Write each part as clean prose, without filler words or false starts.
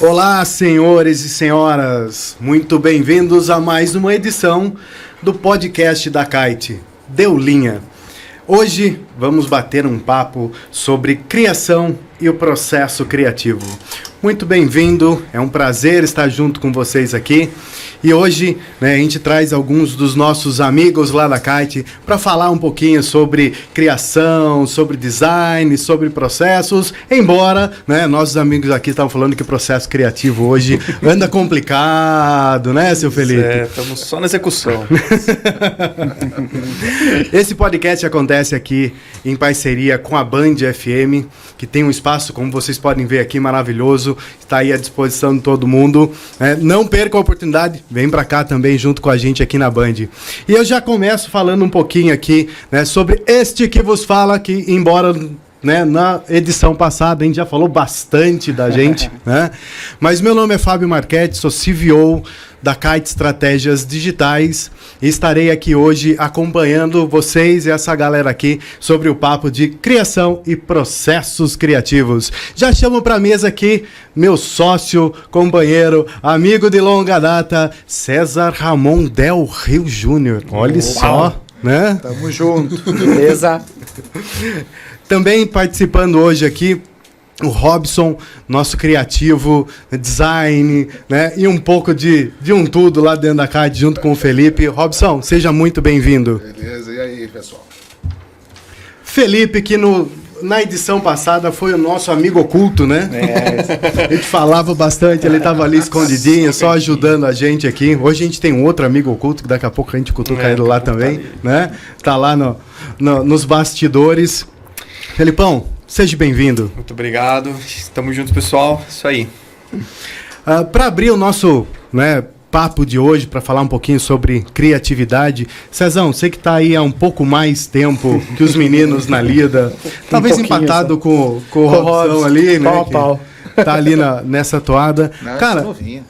Olá, senhores e senhoras, muito bem-vindos a mais uma edição do podcast da Kite, Deu Linha. Hoje vamos bater um papo sobre criação e o processo criativo. Muito bem-vindo, é um prazer estar junto com vocês aqui. E hoje, a gente traz alguns dos nossos amigos lá da Kite para falar um pouquinho sobre criação, sobre design, sobre processos. Embora, nossos amigos aqui estavam falando que o processo criativo hoje anda complicado, né, seu Felipe? Estamos só na execução. Esse podcast acontece aqui em parceria com a Band FM, que tem um espaço, como vocês podem ver aqui, maravilhoso. Está aí à disposição de todo mundo. Não perca a oportunidade. Vem para cá também junto com a gente aqui na Band. E eu já começo falando um pouquinho aqui, sobre este que vos fala, que embora na edição passada a gente já falou bastante da gente, mas meu nome é Fábio Marchetti, sou CVO da Kite Estratégias Digitais e estarei aqui hoje acompanhando vocês e essa galera aqui sobre o papo de criação e processos criativos. Já chamo para a mesa aqui meu sócio, companheiro, amigo de longa data, César Ramon Del Rio Júnior. Olha só, Tamo junto, beleza? Também participando hoje aqui, o Robson, nosso criativo, design, e um pouco de um tudo lá dentro da Kite, junto com o Felipe. Robson, seja muito bem-vindo. Beleza, e aí, pessoal? Felipe, que na edição passada foi o nosso amigo oculto, A gente falava bastante, ele estava ali escondidinho, só ajudando a gente aqui. Hoje a gente tem um outro amigo oculto, que daqui a pouco a gente cutuca ele lá também, Tá lá nos bastidores. Felipão, seja bem-vindo. Muito obrigado. Estamos juntos, pessoal. Isso aí. Para abrir o nosso papo de hoje, para falar um pouquinho sobre criatividade, Cezão, você que está aí há um pouco mais tempo que os meninos na lida, talvez empatado com o Robson ali, Pau. Tá ali nessa toada. Não, cara, novinha.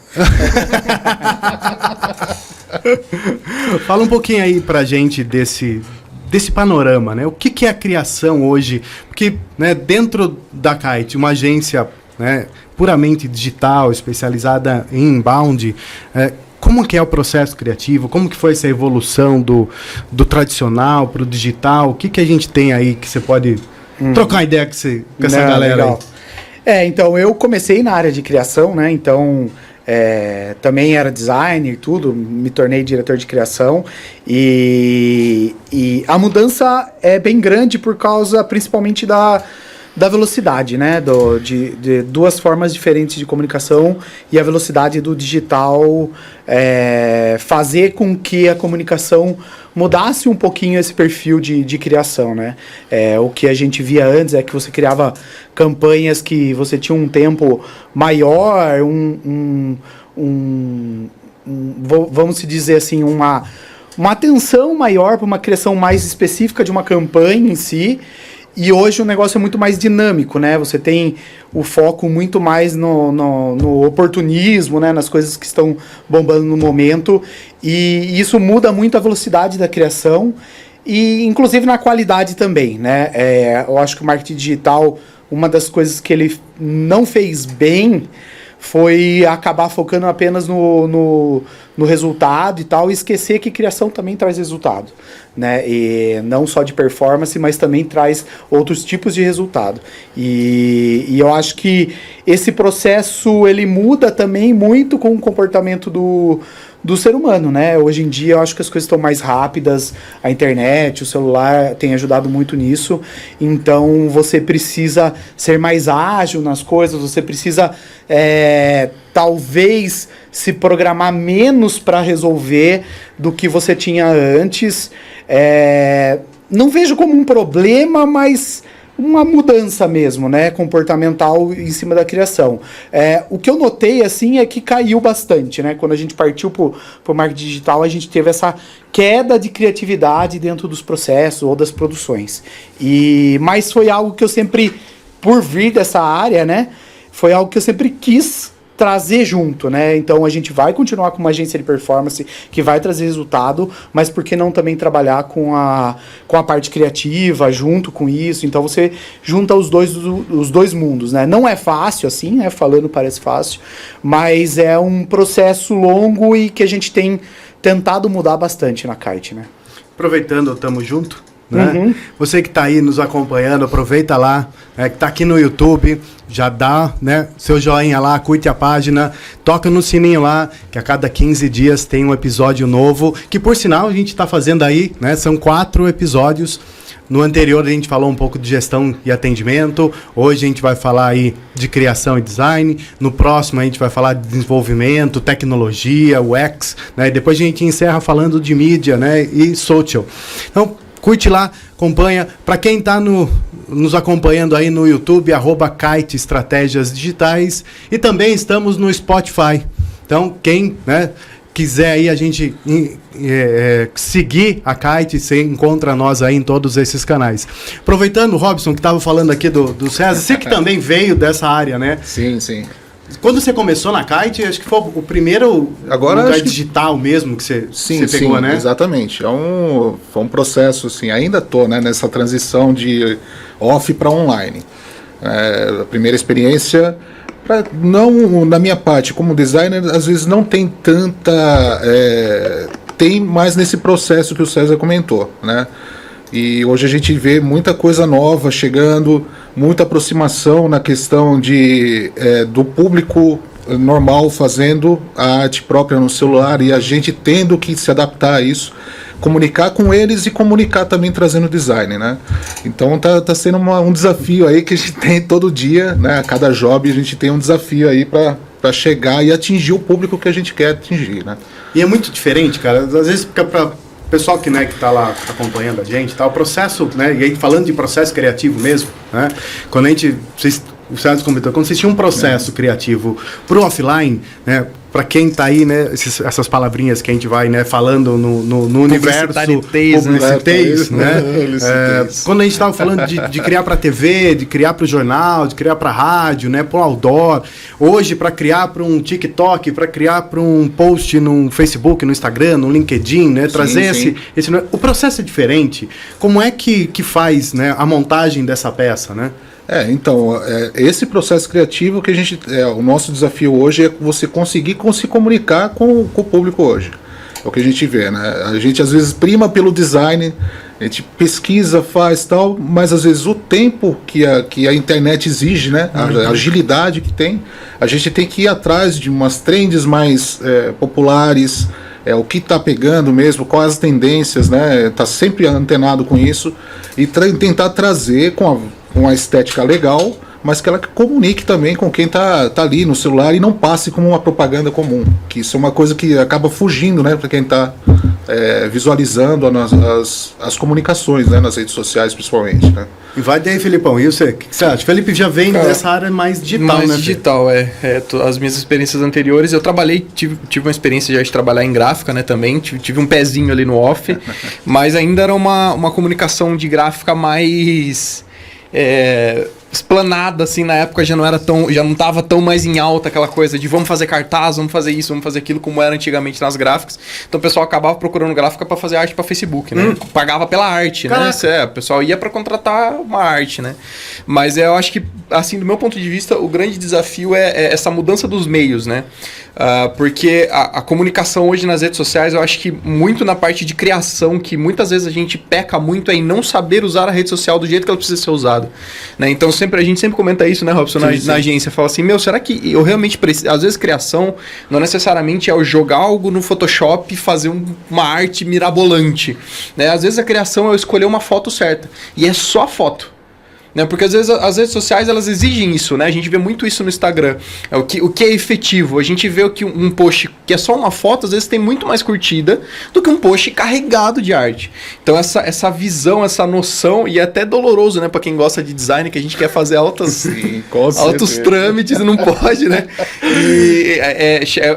Fala um pouquinho aí pra gente desse panorama, O que é a criação hoje? Porque dentro da Kite, uma agência puramente digital, especializada em inbound, como que é o processo criativo? Como que foi essa evolução do tradicional para o digital? O que a gente tem aí que você pode trocar ideia com essa galera legal. aí? Então eu comecei na área de criação, então... também era designer e tudo, me tornei diretor de criação e a mudança é bem grande por causa principalmente da velocidade, de duas formas diferentes de comunicação e a velocidade do digital fazer com que a comunicação mudasse um pouquinho esse perfil de criação, o que a gente via antes é que você criava campanhas que você tinha um tempo maior, vamos dizer assim, uma atenção maior para uma criação mais específica de uma campanha em si. E hoje o negócio é muito mais dinâmico, Você tem o foco muito mais no oportunismo, nas coisas que estão bombando no momento. E isso muda muito a velocidade da criação e, inclusive, na qualidade também, eu acho que o marketing digital, uma das coisas que ele não fez bem foi acabar focando apenas no resultado e tal, e esquecer que criação também traz resultado, e não só de performance, mas também traz outros tipos de resultado, e eu acho que esse processo ele muda também muito com o comportamento do ser humano, Hoje em dia eu acho que as coisas estão mais rápidas, a internet, o celular tem ajudado muito nisso, então você precisa ser mais ágil nas coisas, você precisa talvez se programar menos para resolver do que você tinha antes. Não vejo como um problema, mas uma mudança mesmo, comportamental em cima da criação. O que eu notei, assim, é que caiu bastante, Quando a gente partiu pro marketing digital, a gente teve essa queda de criatividade dentro dos processos ou das produções. Mas foi algo que eu sempre, por vir dessa área, foi algo que eu sempre quis trazer junto, né? Então a gente vai continuar com uma agência de performance que vai trazer resultado, mas por que não também trabalhar com a parte criativa junto com isso? Então você junta os dois mundos, né? Não é fácil assim, né? Falando parece fácil, mas é um processo longo e que a gente tem tentado mudar bastante na Kite, né? Aproveitando, tamo junto. Né? Você que está aí nos acompanhando, aproveita lá, que está aqui no YouTube, já dá, né, seu joinha lá, curte a página, toca no sininho lá, que a cada 15 dias tem um episódio novo, que por sinal a gente está fazendo aí, né, são 4 episódios. No anterior a gente falou um pouco de gestão e atendimento, hoje a gente vai falar aí de criação e design, no próximo a gente vai falar de desenvolvimento, tecnologia, UX, né, e depois a gente encerra falando de mídia, né, e social. Então, curte lá, acompanha. Para quem está nos acompanhando aí no YouTube, @Kite Estratégias Digitais. E também estamos no Spotify. Então, quem, né, quiser aí a gente seguir a Kite, você encontra nós aí em todos esses canais. Aproveitando, Robson, que estava falando aqui do César, você que também veio dessa área, né? Sim, sim. Quando você começou na Kite, acho que foi o primeiro lugar digital mesmo que você pegou, sim, né? Exatamente. Foi um processo, assim, ainda estou, né, nessa transição de off para online. A primeira experiência, não da minha parte, como designer, às vezes não tem tanta... tem mais nesse processo que o César comentou, né? E hoje a gente vê muita coisa nova chegando, muita aproximação na questão do público normal fazendo a arte própria no celular e a gente tendo que se adaptar a isso, comunicar com eles e comunicar também trazendo design, né? Então tá sendo um desafio aí que a gente tem todo dia, né? A cada job a gente tem um desafio aí para chegar e atingir o público que a gente quer atingir, né? E é muito diferente, cara. Às vezes fica para o pessoal que, né, que está lá acompanhando a gente, tá, o processo, né, e aí falando de processo criativo mesmo, né, quando a gente, o César comentou, quando vocês tinham um processo criativo pro offline, né, para quem está aí, né, essas palavrinhas que a gente vai, né, falando no universo publicitéis, né, quando a gente estava falando de criar para TV, de criar para o jornal, de criar para rádio, né, para o outdoor, hoje para criar para um TikTok, para criar para um post no Facebook, no Instagram, no LinkedIn, né, trazer esse o processo é diferente. Como é que faz, né, a montagem dessa peça, né? Então, esse processo criativo que a gente... o nosso desafio hoje é você conseguir se comunicar com o público hoje. É o que a gente vê, né? A gente às vezes prima pelo design, a gente pesquisa, faz tal, mas às vezes o tempo que a internet exige, né? A agilidade que tem, a gente tem que ir atrás de umas trends mais populares, o que está pegando mesmo, quais as tendências, né? Tá sempre antenado com isso e tentar trazer com uma estética legal, mas que ela comunique também com quem tá ali no celular e não passe como uma propaganda comum, que isso é uma coisa que acaba fugindo, né, para quem está visualizando as comunicações, né, nas redes sociais principalmente, né. E vai daí, Felipão, e você? O que você acha? Felipe já vem dessa área mais digital, né? Digital, as minhas experiências anteriores, eu trabalhei, tive uma experiência já de trabalhar em gráfica, né, também, tive um pezinho ali no off, mas ainda era uma comunicação de gráfica mais... explanada, assim, na época já não estava tão mais em alta aquela coisa de vamos fazer cartaz, vamos fazer isso, vamos fazer aquilo, como era antigamente nas gráficas. Então o pessoal acabava procurando gráfica para fazer arte para Facebook, né? Pagava pela arte, Caraca. né? O pessoal ia para contratar uma arte, né? Mas eu acho que, assim, do meu ponto de vista, o grande desafio é essa mudança dos meios, né? Porque a comunicação hoje nas redes sociais, eu acho que muito na parte de criação, que muitas vezes a gente peca muito em não saber usar a rede social do jeito que ela precisa ser usada, né? Então a gente sempre comenta isso, né, Robson, na agência, fala assim, será que eu realmente preciso... Às vezes criação não necessariamente é eu jogar algo no Photoshop e fazer uma arte mirabolante, né? Às vezes a criação é eu escolher uma foto certa, e é só a foto. Né? Porque às vezes as redes sociais elas exigem isso, né? A gente vê muito isso no Instagram. O que é efetivo? A gente vê que um post que é só uma foto, às vezes tem muito mais curtida do que um post carregado de arte. Então essa visão, essa noção, e é até doloroso, né? Pra quem gosta de design, que a gente quer fazer altos trâmites e não pode, né? E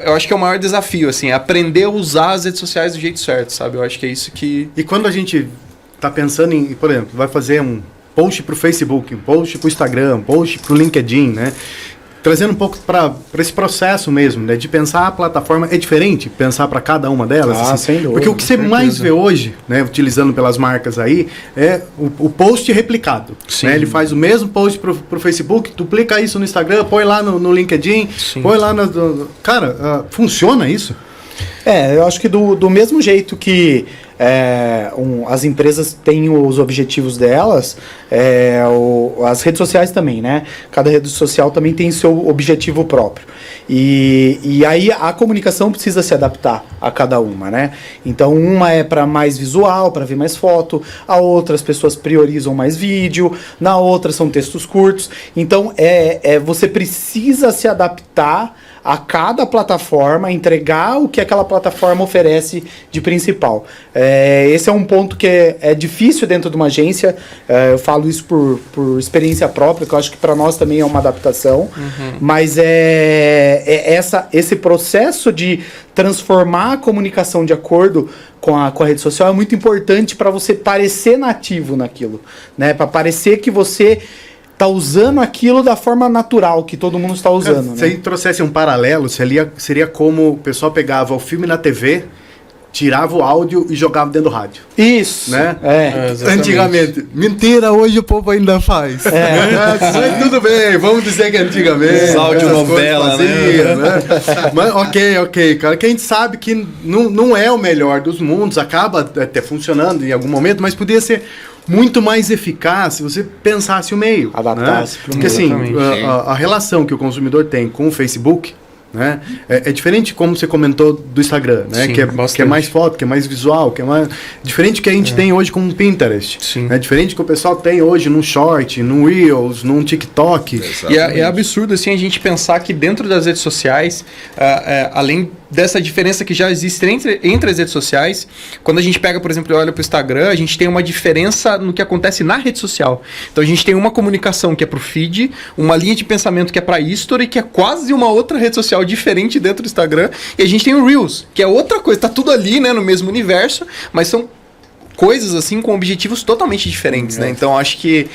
eu acho que é o maior desafio, assim, aprender a usar as redes sociais do jeito certo, sabe? Eu acho que é isso que... E quando a gente tá pensando em, por exemplo, vai fazer um post para o Facebook, um post para o Instagram, um post para o LinkedIn, né? trazendo um pouco para esse processo mesmo, né? De pensar a plataforma é diferente, pensar para cada uma delas. Sem dúvida, porque o que você mais vê hoje, né? Utilizando pelas marcas aí, é o post replicado. Né? Ele faz o mesmo post pro Facebook, duplica isso no Instagram, põe lá no LinkedIn, põe lá Cara, funciona isso? Eu acho que do mesmo jeito que as empresas têm os objetivos delas, as redes sociais também, né? Cada rede social também tem seu objetivo próprio. E aí a comunicação precisa se adaptar a cada uma, né? Então uma é para mais visual, para ver mais foto, a outra as pessoas priorizam mais vídeo, na outra são textos curtos. Então você precisa se adaptar a cada plataforma, entregar o que aquela plataforma oferece de principal. Esse é um ponto que é difícil dentro de uma agência. Eu falo isso por experiência própria, que eu acho que para nós também é uma adaptação. Mas esse processo de transformar a comunicação de acordo com a rede social é muito importante para você parecer nativo naquilo, né? Para parecer que você tá usando aquilo da forma natural que todo mundo está usando. Se aí trouxesse um paralelo, seria como o pessoal pegava o filme na TV, tirava o áudio e jogava dentro do rádio. Isso. Né? Antigamente. Mentira, hoje o povo ainda faz. Mas tudo bem, vamos dizer que antigamente. Audionovela, né? Mas ok, cara, que a gente sabe que não é o melhor dos mundos, acaba até funcionando em algum momento, mas podia ser muito mais eficaz se você pensasse o meio. Adaptasse. Né? Porque assim, a relação que o consumidor tem com o Facebook, né, é diferente, como você comentou, do Instagram, né? Sim, que é mais foto, que é mais visual, que é mais diferente que a gente tem hoje com o Pinterest. Sim. É diferente que o pessoal tem hoje num Short, num Reels, num TikTok. E é absurdo assim a gente pensar que dentro das redes sociais, além dessa diferença que já existe entre as redes sociais, quando a gente pega, por exemplo, e olha para o Instagram, a gente tem uma diferença no que acontece na rede social. Então a gente tem uma comunicação que é para o feed, uma linha de pensamento que é para history, que é quase uma outra rede social diferente dentro do Instagram, e a gente tem o Reels, que é outra coisa, tá tudo ali, né, no mesmo universo, mas são coisas assim com objetivos totalmente diferentes, né? Então acho que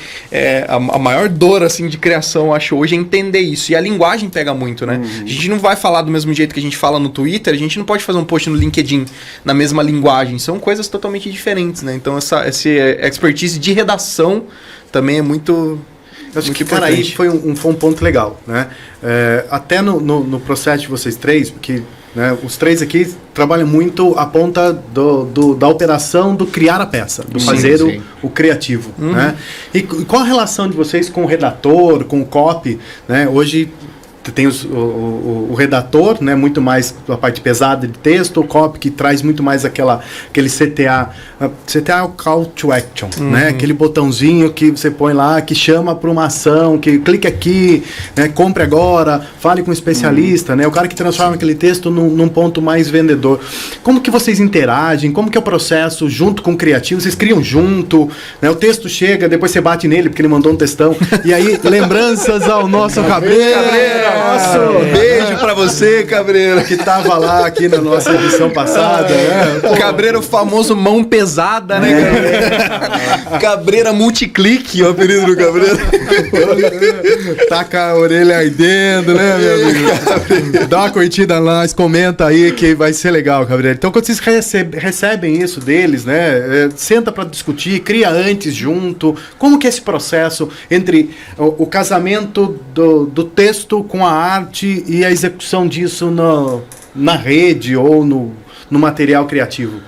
a maior dor assim de criação, acho hoje, é entender isso. E a linguagem pega muito, né? A gente não vai falar do mesmo jeito que a gente fala no Twitter, a gente não pode fazer um post no LinkedIn na mesma linguagem. São coisas totalmente diferentes, né? Então essa expertise de redação também é muito... Acho que, cara, aí foi um ponto legal, né? Até no processo de vocês três, porque, né, os três aqui trabalham muito a ponta da operação do criar a peça, do fazer o criativo, né? E qual a relação de vocês com o redator, com o copy, né? Hoje tem o redator, né, muito mais a parte pesada de texto, o copy que traz muito mais aquele CTA. CTA é o call to action, né? Aquele botãozinho que você põe lá, que chama para uma ação, que clique aqui, né, compre agora, fale com um especialista, né? O cara que transforma aquele texto num ponto mais vendedor. Como que vocês interagem? Como que é o processo junto com o criativo? Vocês criam junto, né? O texto chega, depois você bate nele porque ele mandou um textão. E aí, lembranças ao nosso Cabreira. Beijo pra você, Cabreira. Que tava lá aqui na nossa edição passada. Cabreira, o famoso mão pesada, né? Cabreira multiclique, o apelido do Cabreira. Tá com a orelha ardendo, né, meu amigo? Dá uma curtida lá, comenta aí que vai ser legal, Cabreira. Então, quando vocês recebem isso deles, né, senta pra discutir, cria antes junto. Como que é esse processo entre o casamento do texto com a arte e a execução disso na rede ou no material criativo?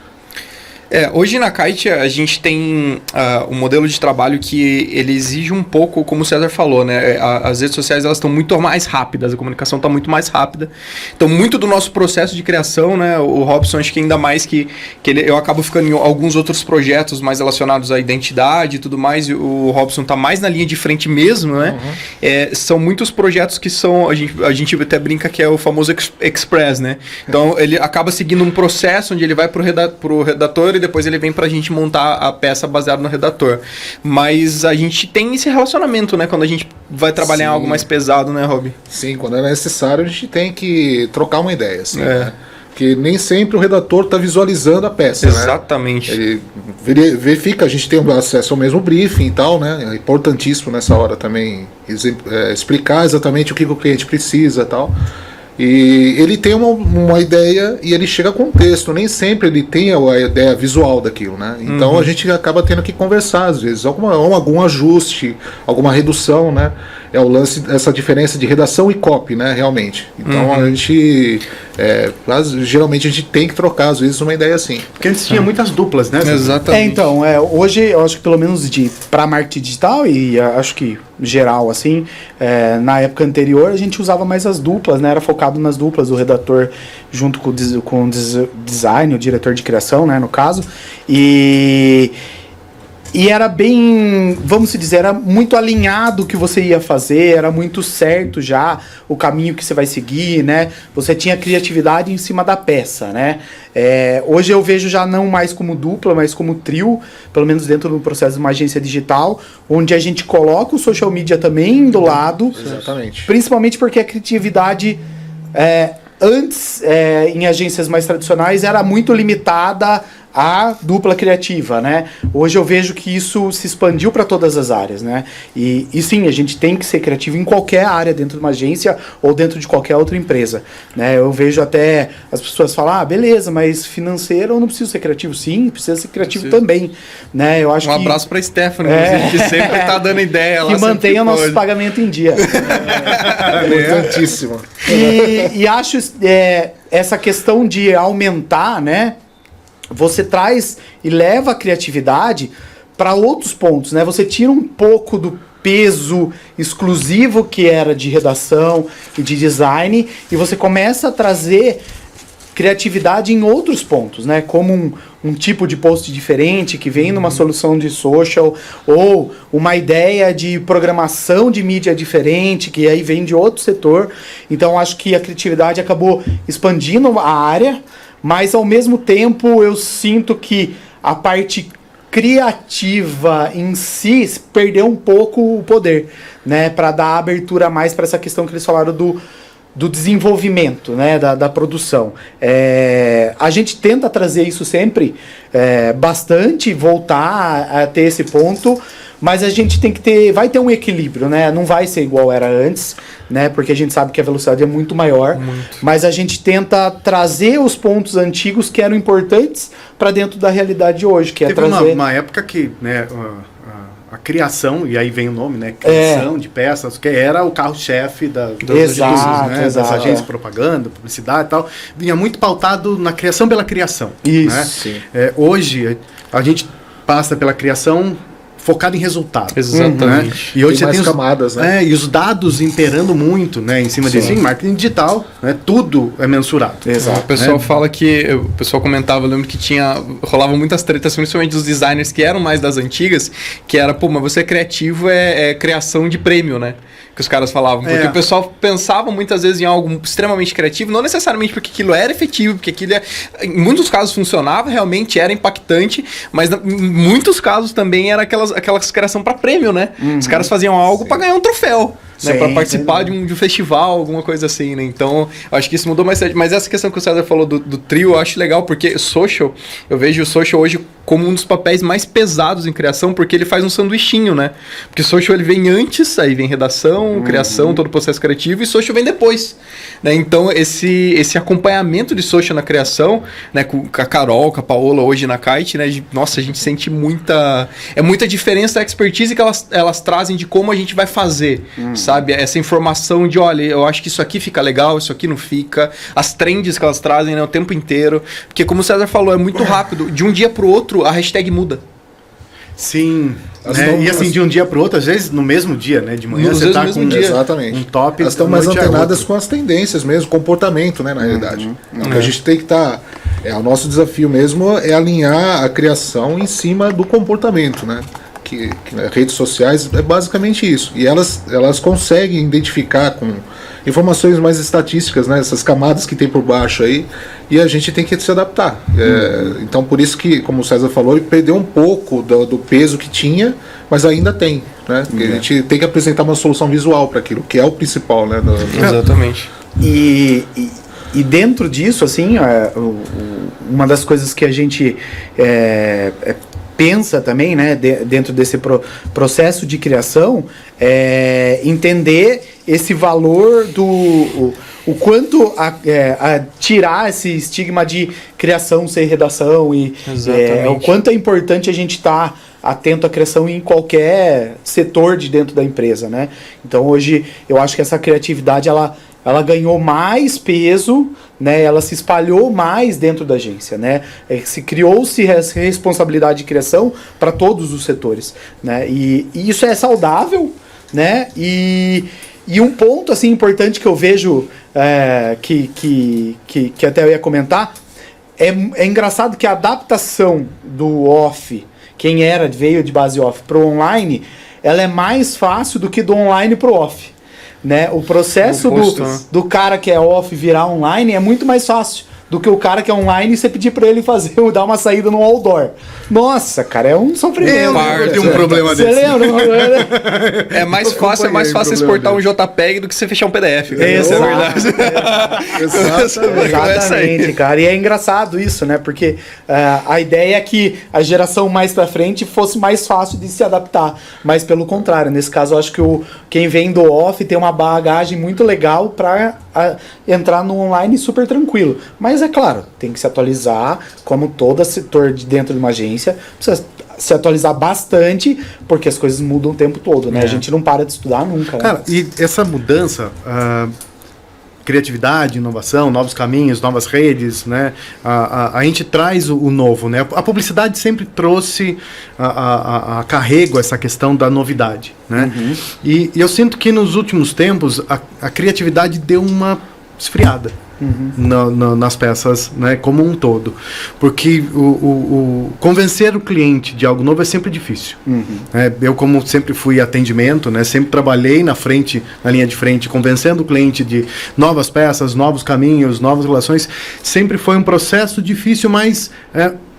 Hoje na Kite a gente tem um modelo de trabalho que ele exige um pouco, como o César falou, né? As redes sociais elas estão muito mais rápidas, a comunicação está muito mais rápida. Então muito do nosso processo de criação, né? O Robson, acho que ainda mais que eu acabo ficando em alguns outros projetos mais relacionados à identidade e tudo mais, e o Robson está mais na linha de frente mesmo, né? São muitos projetos que são, a gente até brinca que é o famoso express, né? Então ele acaba seguindo um processo onde ele vai pro redator e depois ele vem pra gente montar a peça baseada no redator. Mas a gente tem esse relacionamento, né? Quando a gente vai trabalhar em algo mais pesado, né, Rob? Sim, quando é necessário a gente tem que trocar uma ideia, assim, né? Porque nem sempre o redator está visualizando a peça. Exatamente. Né? Ele verifica, a gente tem acesso ao mesmo briefing e tal, né? É importantíssimo nessa hora também explicar exatamente o que o cliente precisa e tal. E ele tem uma ideia e ele chega com texto. Nem sempre ele tem a ideia visual daquilo, né? Então a gente acaba tendo que conversar, às vezes, algum ajuste, alguma redução, né? É o lance, essa diferença de redação e copy, né? Realmente. Então a gente... geralmente a gente tem que trocar, às vezes, uma ideia assim. Porque antes tinha muitas duplas, né? Exatamente. Então, hoje eu acho que pelo menos para marketing digital e acho que geral, assim, na época anterior a gente usava mais as duplas, né? Era focado nas duplas, o redator junto com o design, o diretor de criação, né? No caso. E era bem, vamos dizer, era muito alinhado o que você ia fazer, era muito certo já o caminho que você vai seguir, né? Você tinha criatividade em cima da peça, né? Hoje eu vejo já não mais como dupla, mas como trio, pelo menos dentro do processo de uma agência digital, onde a gente coloca o social media também do lado. Exatamente. Principalmente porque a criatividade... antes, em agências mais tradicionais, era muito limitada à dupla criativa, né? Hoje eu vejo que isso se expandiu para todas as áreas, né? E sim, a gente tem que ser criativo em qualquer área dentro de uma agência ou dentro de qualquer outra empresa, né? Eu vejo até as pessoas falar, beleza, mas financeiro eu não preciso ser criativo. Sim, precisa ser criativo também, né? Eu acho um abraço para Stephanie, que sempre tá dando ideia lá. Que mantenha nossos pagamentos em dia. Importantíssimo. E acho essa questão de aumentar, né? Você traz e leva a criatividade para outros pontos, né? Você tira um pouco do peso exclusivo que era de redação e de design e você começa a trazer criatividade em outros pontos, né? Como um tipo de post diferente que vem numa solução de social ou uma ideia de programação de mídia diferente que aí vem de outro setor. Então acho que a criatividade acabou expandindo a área, mas ao mesmo tempo eu sinto que a parte criativa em si perdeu um pouco o poder, né, para dar abertura mais para essa questão que eles falaram do desenvolvimento, né, da produção. A gente tenta trazer isso sempre bastante, voltar a ter esse ponto, mas a gente tem que vai ter um equilíbrio, né? Não vai ser igual era antes, né? Porque a gente sabe que a velocidade é muito maior, mas a gente tenta trazer os pontos antigos que eram importantes para dentro da realidade de hoje, que Teve trazer uma época que, né, a criação, e aí vem o nome, né? Criação de peças, que era o carro-chefe das agências, das agências de propaganda, publicidade e tal. Vinha muito pautado na criação pela criação. Isso. Né? Hoje, a gente passa pela criação focado em resultado. Exatamente. Né? E hoje tem você mais camadas, né? E os dados imperando muito, né, em cima disso. Em marketing digital, né, tudo é mensurado. Exato. O pessoal fala que... O pessoal comentava, eu lembro que rolavam muitas tretas, principalmente dos designers que eram mais das antigas, que era, mas você é criativo, é criação de prêmio, né? Que os caras falavam. Porque o pessoal pensava muitas vezes em algo extremamente criativo, não necessariamente porque aquilo era efetivo, porque aquilo em muitos casos funcionava, realmente era impactante, mas em muitos casos também era aquela criação para prêmio, né? Os caras faziam algo para ganhar um troféu. Né, para participar de um festival, alguma coisa assim, né? Então, eu acho que isso mudou mais. Mas essa questão que o César falou do trio, eu acho legal, porque eu vejo o social hoje como um dos papéis mais pesados em criação, porque ele faz um sanduichinho, né? Porque social ele vem antes, aí vem redação, criação, todo o processo criativo, e social vem depois. Né? Então, esse acompanhamento de social na criação, né? Com a Carol, com a Paola hoje na Kite, né? Nossa, a gente sente muita diferença da expertise que elas trazem de como a gente vai fazer, sabe? Essa informação de, olha, eu acho que isso aqui fica legal, isso aqui não fica. As trends que elas trazem, né, o tempo inteiro. Porque, como o César falou, é muito rápido. De um dia pro outro, a hashtag muda. Sim. Né? E assim, de um dia pro outro, às vezes no mesmo dia, né? De manhã você tá com exatamente. Um top. Elas estão mais antenadas com as tendências mesmo, comportamento, né, na realidade. A gente tem que estar... o nosso desafio mesmo é alinhar a criação em cima do comportamento, né? Que redes sociais é basicamente isso. E elas conseguem identificar com informações mais estatísticas, né, essas camadas que tem por baixo aí, e a gente tem que se adaptar. Então, por isso que, como o César falou, ele perdeu um pouco do peso que tinha, mas ainda tem. Né? A gente tem que apresentar uma solução visual para aquilo, que é o principal. Né, Exatamente. E dentro disso, assim, uma das coisas que a gente pensa também, né, dentro desse processo de criação, é entender esse valor o quanto a tirar esse estigma de criação sem redação e o quanto é importante a gente estar atento à criação em qualquer setor de dentro da empresa, né? Então hoje eu acho que essa criatividade ela ganhou mais peso, né? Ela se espalhou mais dentro da agência, né? Criou-se essa responsabilidade de criação para todos os setores, né? E isso é saudável, né? E um ponto assim importante que eu vejo que até eu ia comentar é engraçado que a adaptação do off, quem veio de base off para o online, ela é mais fácil do que do online para o off, né? O processo do cara que é off virar online é muito mais fácil do que o cara que é online e você pedir pra ele dar uma saída no outdoor. Nossa, cara, é um sofrimento. Eu tenho um problema desse. Você lembra? É mais fácil exportar um JPEG do que você fechar um PDF. Isso é verdade. Exatamente, cara. E é engraçado isso, né? Porque a ideia é que a geração mais pra frente fosse mais fácil de se adaptar. Mas pelo contrário, nesse caso, eu acho que quem vem do off tem uma bagagem muito legal pra entrar no online super tranquilo. Mas é claro, tem que se atualizar, como todo setor dentro de uma agência, precisa se atualizar bastante, porque as coisas mudam o tempo todo, né? A gente não para de estudar nunca. Né? Cara, e essa mudança, criatividade, inovação, novos caminhos, novas redes, né? A gente traz o novo, né? A publicidade sempre trouxe a carrego essa questão da novidade, né? Uhum. E eu sinto que nos últimos tempos a criatividade deu uma esfriada. Uhum. Nas peças, né, como um todo, porque convencer o cliente de algo novo é sempre difícil. Uhum. Eu, como sempre fui atendimento, né, sempre trabalhei na linha de frente, convencendo o cliente de novas peças, novos caminhos, novas relações, sempre foi um processo difícil, mas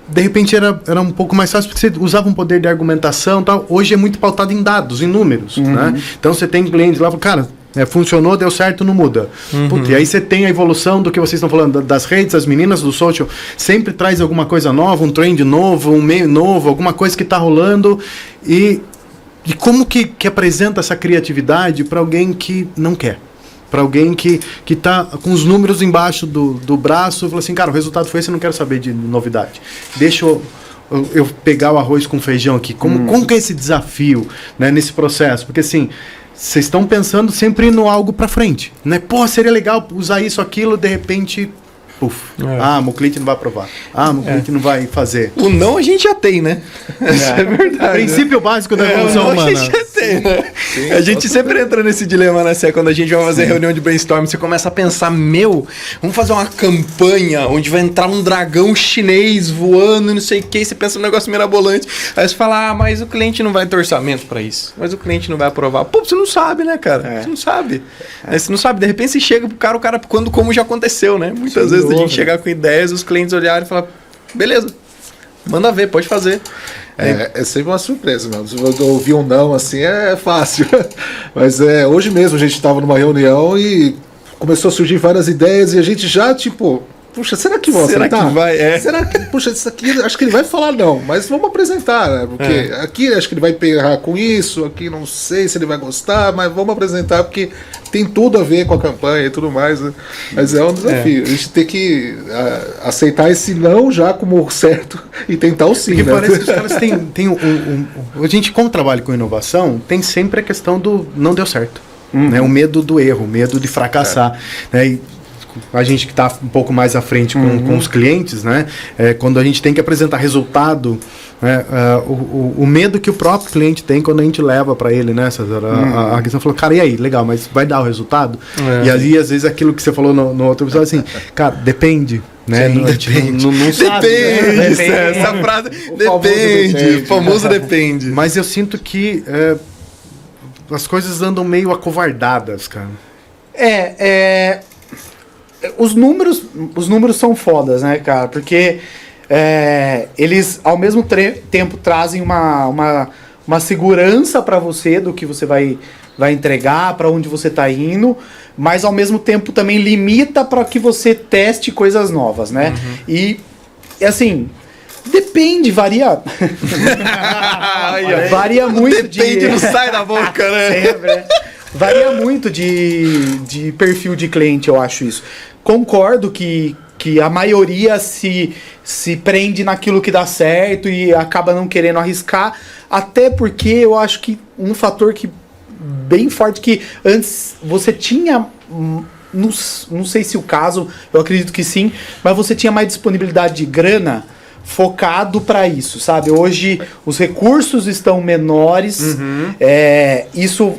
de repente era um pouco mais fácil porque você usava um poder de argumentação, tal. Hoje é muito pautado em dados, em números, uhum. né? Então você tem clientes lá, cara, funcionou, deu certo, não muda. Uhum. Puta, e aí você tem a evolução do que vocês estão falando, das redes, as meninas do social, sempre traz alguma coisa nova, um trend novo, um meio novo, alguma coisa que está rolando. E como que apresenta essa criatividade para alguém que não quer? Para alguém que está com os números embaixo do braço e fala assim, cara, o resultado foi esse, eu não quero saber de novidade. Deixa eu pegar o arroz com feijão aqui. Como que é esse desafio, né, nesse processo? Porque assim, vocês estão pensando sempre no algo para frente, né? Pô, seria legal usar isso, aquilo, de repente, meu cliente não vai aprovar. Meu cliente não vai fazer. O não a gente já tem, né? Isso é verdade. Princípio básico da evolução humana. A gente já tem, né? Sim, a gente sempre entra nesse dilema, né? Quando a gente vai fazer reunião de brainstorm, você começa a pensar, vamos fazer uma campanha onde vai entrar um dragão chinês voando e não sei o que, você pensa num negócio mirabolante. Aí você fala, mas o cliente não vai ter orçamento pra isso. Mas o cliente não vai aprovar. Pô, você não sabe, né, cara? Você não sabe. Você não sabe. De repente você chega pro cara como já aconteceu, né? Muitas vezes a gente chegar com ideias, os clientes olharem e falar, beleza, manda ver, pode fazer. É sempre uma surpresa, mano. Se eu ouvir um não, assim, é fácil. Mas hoje mesmo a gente estava numa reunião e começou a surgir várias ideias e a gente já, tipo, puxa, será que vão acertar? Será que vai? Será que, puxa, isso aqui, acho que ele vai falar não, mas vamos apresentar, né? Porque aqui acho que ele vai pegar com isso, aqui não sei se ele vai gostar, mas vamos apresentar porque tem tudo a ver com a campanha e tudo mais, né? Mas é um desafio. A gente tem que aceitar esse não já como certo e tentar o sim. Porque né? parece que os caras têm a gente, como trabalha com inovação, tem sempre a questão do não deu certo. Né? O medo do erro, o medo de fracassar. Né? E a gente que está um pouco mais à frente com os clientes, né? Quando a gente tem que apresentar resultado, né? O medo que o próprio cliente tem quando a gente leva para ele, né, César? A questão falou, cara, e aí, legal, mas vai dar o resultado? E aí, às vezes, aquilo que você falou no outro episódio, assim, cara, depende. Né? Sim, depende. Não sabe, depende, né? Essa frase, depende, o famoso depende. Mas eu sinto que as coisas andam meio acovardadas, cara. Os números são fodas, né, cara? Porque eles, ao mesmo tempo, trazem uma segurança para você do que você vai vai entregar, para onde você está indo, mas ao mesmo tempo também limita para que você teste coisas novas, né? E assim, depende, varia. Varia muito. Depende, não sai da boca, né? Sempre, né? Varia muito de perfil de cliente, eu acho isso. Concordo que a maioria se prende naquilo que dá certo e acaba não querendo arriscar, até porque eu acho que um fator que bem forte que antes você tinha, não sei se o caso, eu acredito que sim, mas você tinha mais disponibilidade de grana focado para isso, sabe? Hoje os recursos estão menores, isso,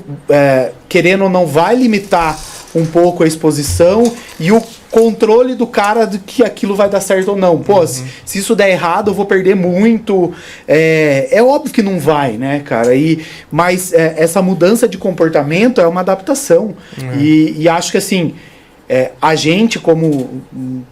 querendo ou não, vai limitar um pouco a exposição e o controle do cara de que aquilo vai dar certo ou não. Pô, se isso der errado, eu vou perder muito. É óbvio que não vai, né, cara? Mas essa mudança de comportamento é uma adaptação. E acho que, assim, a gente,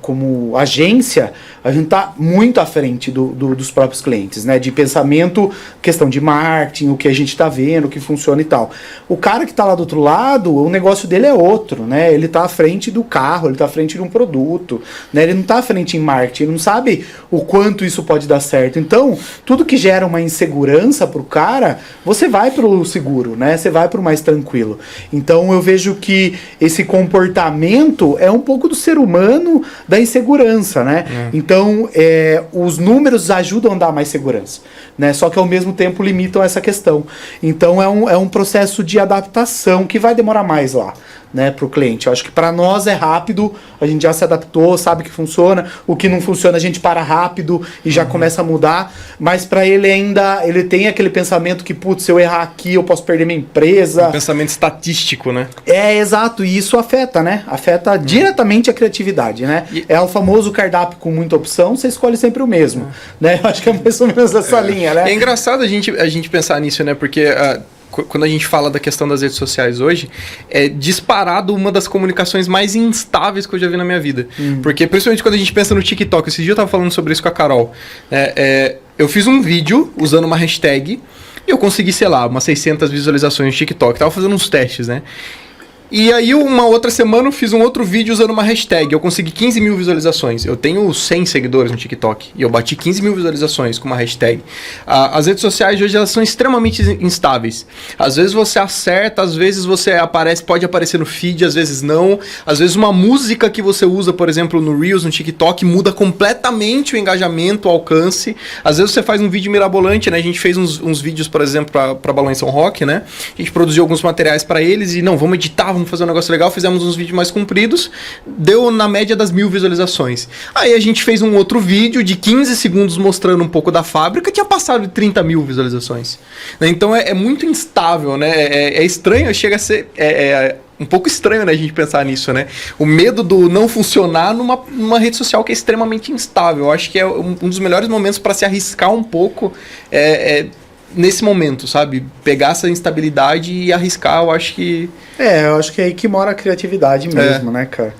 como agência, a gente está muito à frente dos próprios clientes, né? De pensamento, questão de marketing, o que a gente está vendo, o que funciona e tal. O cara que está lá do outro lado, o negócio dele é outro, né? Ele está à frente do carro, ele está à frente de um produto, né? Ele não está à frente em marketing, ele não sabe o quanto isso pode dar certo. Então, tudo que gera uma insegurança para o cara, você vai para o seguro, né? Você vai para o mais tranquilo. Então, eu vejo que esse comportamento é um pouco do ser humano, da insegurança, né? Então, os números ajudam a dar mais segurança, né? Só que ao mesmo tempo limitam essa questão. Então, é um processo de adaptação que vai demorar mais lá, né, para o cliente. Eu acho que para nós é rápido, a gente já se adaptou, sabe que funciona. O que não funciona a gente para rápido e já começa a mudar. Mas para ele ainda, ele tem aquele pensamento que, putz, se eu errar aqui eu posso perder minha empresa. Um pensamento estatístico, né? Exato, e isso afeta, né? Afeta diretamente a criatividade, né? É o famoso cardápio com muita opção, você escolhe sempre o mesmo, né? Eu acho que é mais ou menos essa linha, né? É engraçado a gente pensar nisso, né? Porque quando a gente fala da questão das redes sociais hoje, é disparado uma das comunicações mais instáveis que eu já vi na minha vida. Porque, principalmente quando a gente pensa no TikTok, esse dia eu tava falando sobre isso com a Carol. Eu fiz um vídeo usando uma hashtag e eu consegui, sei lá, umas 600 visualizações no TikTok. Tava fazendo uns testes, né? E aí, uma outra semana, eu fiz um outro vídeo usando uma hashtag. Eu consegui 15 mil visualizações. Eu tenho 100 seguidores no TikTok. E eu bati 15 mil visualizações com uma hashtag. As redes sociais hoje, elas são extremamente instáveis. Às vezes você acerta, às vezes você pode aparecer no feed, às vezes não. Às vezes uma música que você usa, por exemplo, no Reels, no TikTok, muda completamente o engajamento, o alcance. Às vezes você faz um vídeo mirabolante, né? A gente fez uns vídeos, por exemplo, para Balão em São Roque, né? A gente produziu alguns materiais para eles e, não, vamos editar, vamos fazer um negócio legal, fizemos uns vídeos mais compridos, deu na média das 1000 visualizações. Aí a gente fez um outro vídeo de 15 segundos mostrando um pouco da fábrica, tinha passado de 30 mil visualizações. Então é muito instável, né? É estranho, chega a ser... um pouco estranho, né, a gente pensar nisso, né? O medo do não funcionar numa rede social que é extremamente instável. Eu acho que é um dos melhores momentos para se arriscar um pouco nesse momento, sabe? Pegar essa instabilidade e arriscar, eu acho que... eu acho que é aí que mora a criatividade mesmo, né, cara?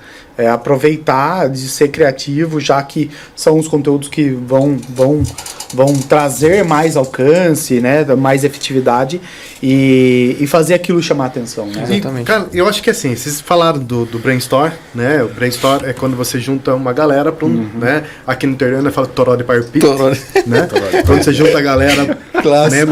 Aproveitar de ser criativo, já que são os conteúdos que vão trazer mais alcance, né, mais efetividade e fazer aquilo chamar a atenção, né? Exatamente. E, cara, eu acho que assim, vocês falaram do brainstorm, né? O brainstorm é quando você junta uma galera para né? Aqui no interior né, fala toró de parpite, né? Quando você junta a galera, né,